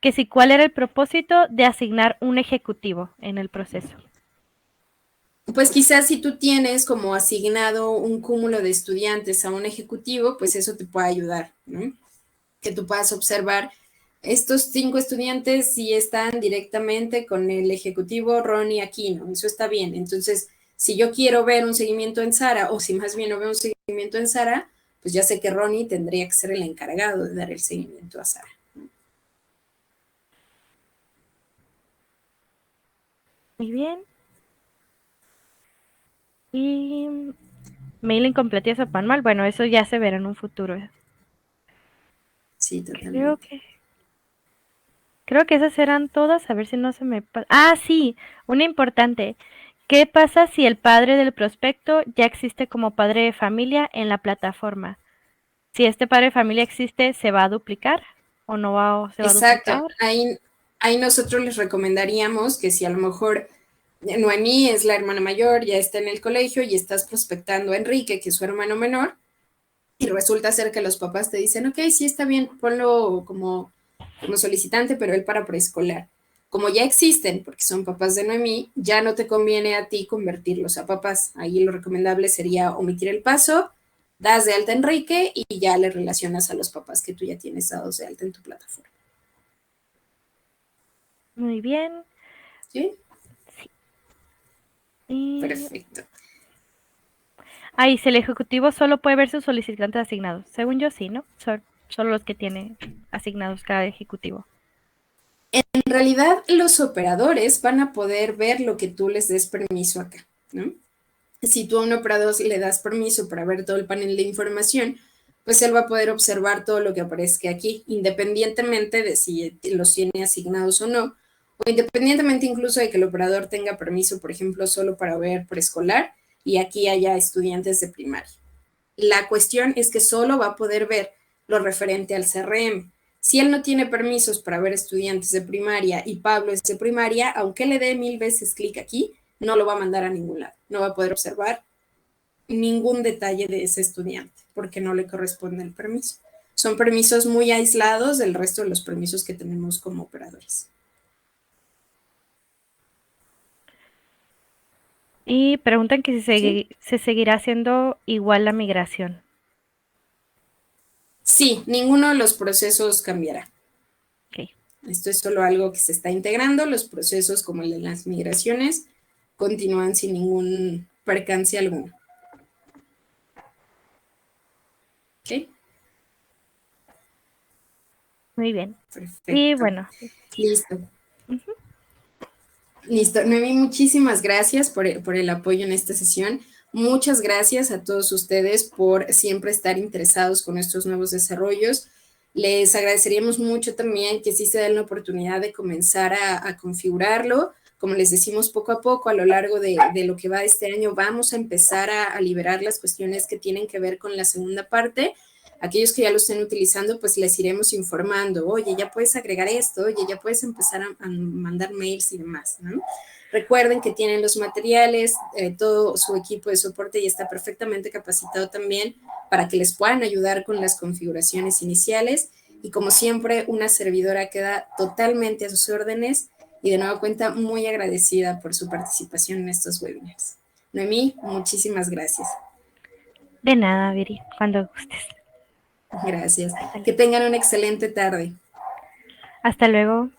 que si cuál era el propósito de asignar un ejecutivo en el proceso. Pues quizás si tú tienes como asignado un cúmulo de estudiantes a un ejecutivo, pues eso te puede ayudar, ¿no? Que tú puedas observar estos 5 estudiantes si están directamente con el ejecutivo Ronnie Aquino, eso está bien. Entonces, si yo quiero ver un seguimiento en Sara, o si más bien no veo un seguimiento en Sara, pues ya sé que Ronnie tendría que ser el encargado de dar el seguimiento a Sara. Muy bien. Y mailing completo y manual. Bueno, eso ya se verá en un futuro. Sí, Creo totalmente. que, creo que esas eran todas. A ver si no se me pasa. Sí, una importante. ¿Qué pasa si el padre del prospecto ya existe como padre de familia en la plataforma? Si este padre de familia existe, ¿se va a duplicar o no se va a Exacto. duplicar? Ahí nosotros les recomendaríamos que si a lo mejor Noemí es la hermana mayor, ya está en el colegio y estás prospectando a Enrique, que es su hermano menor, y resulta ser que los papás te dicen, ok, sí está bien, ponlo como solicitante, pero él para preescolar. Como ya existen, porque son papás de Noemí, ya no te conviene a ti convertirlos a papás. Ahí lo recomendable sería omitir el paso, das de alta a Enrique y ya le relacionas a los papás que tú ya tienes dados de alta en tu plataforma. Muy bien. ¿Sí? Sí. Y Perfecto. Ahí, si el ejecutivo solo puede ver sus solicitantes asignados. Según yo, sí, ¿no? Solo los que tiene asignados cada ejecutivo. En realidad, los operadores van a poder ver lo que tú les des permiso acá, ¿no? Si tú a un operador le das permiso para ver todo el panel de información, pues él va a poder observar todo lo que aparezca aquí, independientemente de si los tiene asignados o no, o independientemente incluso de que el operador tenga permiso, por ejemplo, solo para ver preescolar y aquí haya estudiantes de primaria. La cuestión es que solo va a poder ver lo referente al CRM. Si él no tiene permisos para ver estudiantes de primaria y Pablo es de primaria, aunque le dé 1000 veces clic aquí, no lo va a mandar a ningún lado. No va a poder observar ningún detalle de ese estudiante porque no le corresponde el permiso. Son permisos muy aislados del resto de los permisos que tenemos como operadores. Y preguntan que si ¿Sí? se seguirá haciendo igual la migración. Sí, ninguno de los procesos cambiará. Okay. Esto es solo algo que se está integrando. Los procesos como el de las migraciones continúan sin ningún percance alguno. ¿Ok? Muy bien. Y Perfecto. bueno. Listo. Listo. Noemí, muchísimas gracias por el apoyo en esta sesión. Muchas gracias a todos ustedes por siempre estar interesados con estos nuevos desarrollos. Les agradeceríamos mucho también que sí se den la oportunidad de comenzar a configurarlo. Como les decimos, poco a poco, a lo largo de lo que va este año, vamos a empezar a liberar las cuestiones que tienen que ver con la segunda parte. Aquellos que ya lo estén utilizando, pues les iremos informando, oye, ya puedes agregar esto, oye, ya puedes empezar a mandar mails y demás, ¿no? Recuerden que tienen los materiales, todo su equipo de soporte ya está perfectamente capacitado también para que les puedan ayudar con las configuraciones iniciales. Y como siempre, una servidora queda totalmente a sus órdenes y de nueva cuenta muy agradecida por su participación en estos webinars. Noemí, muchísimas gracias. De nada, Viri, cuando gustes. Gracias. Que tengan una excelente tarde. Hasta luego.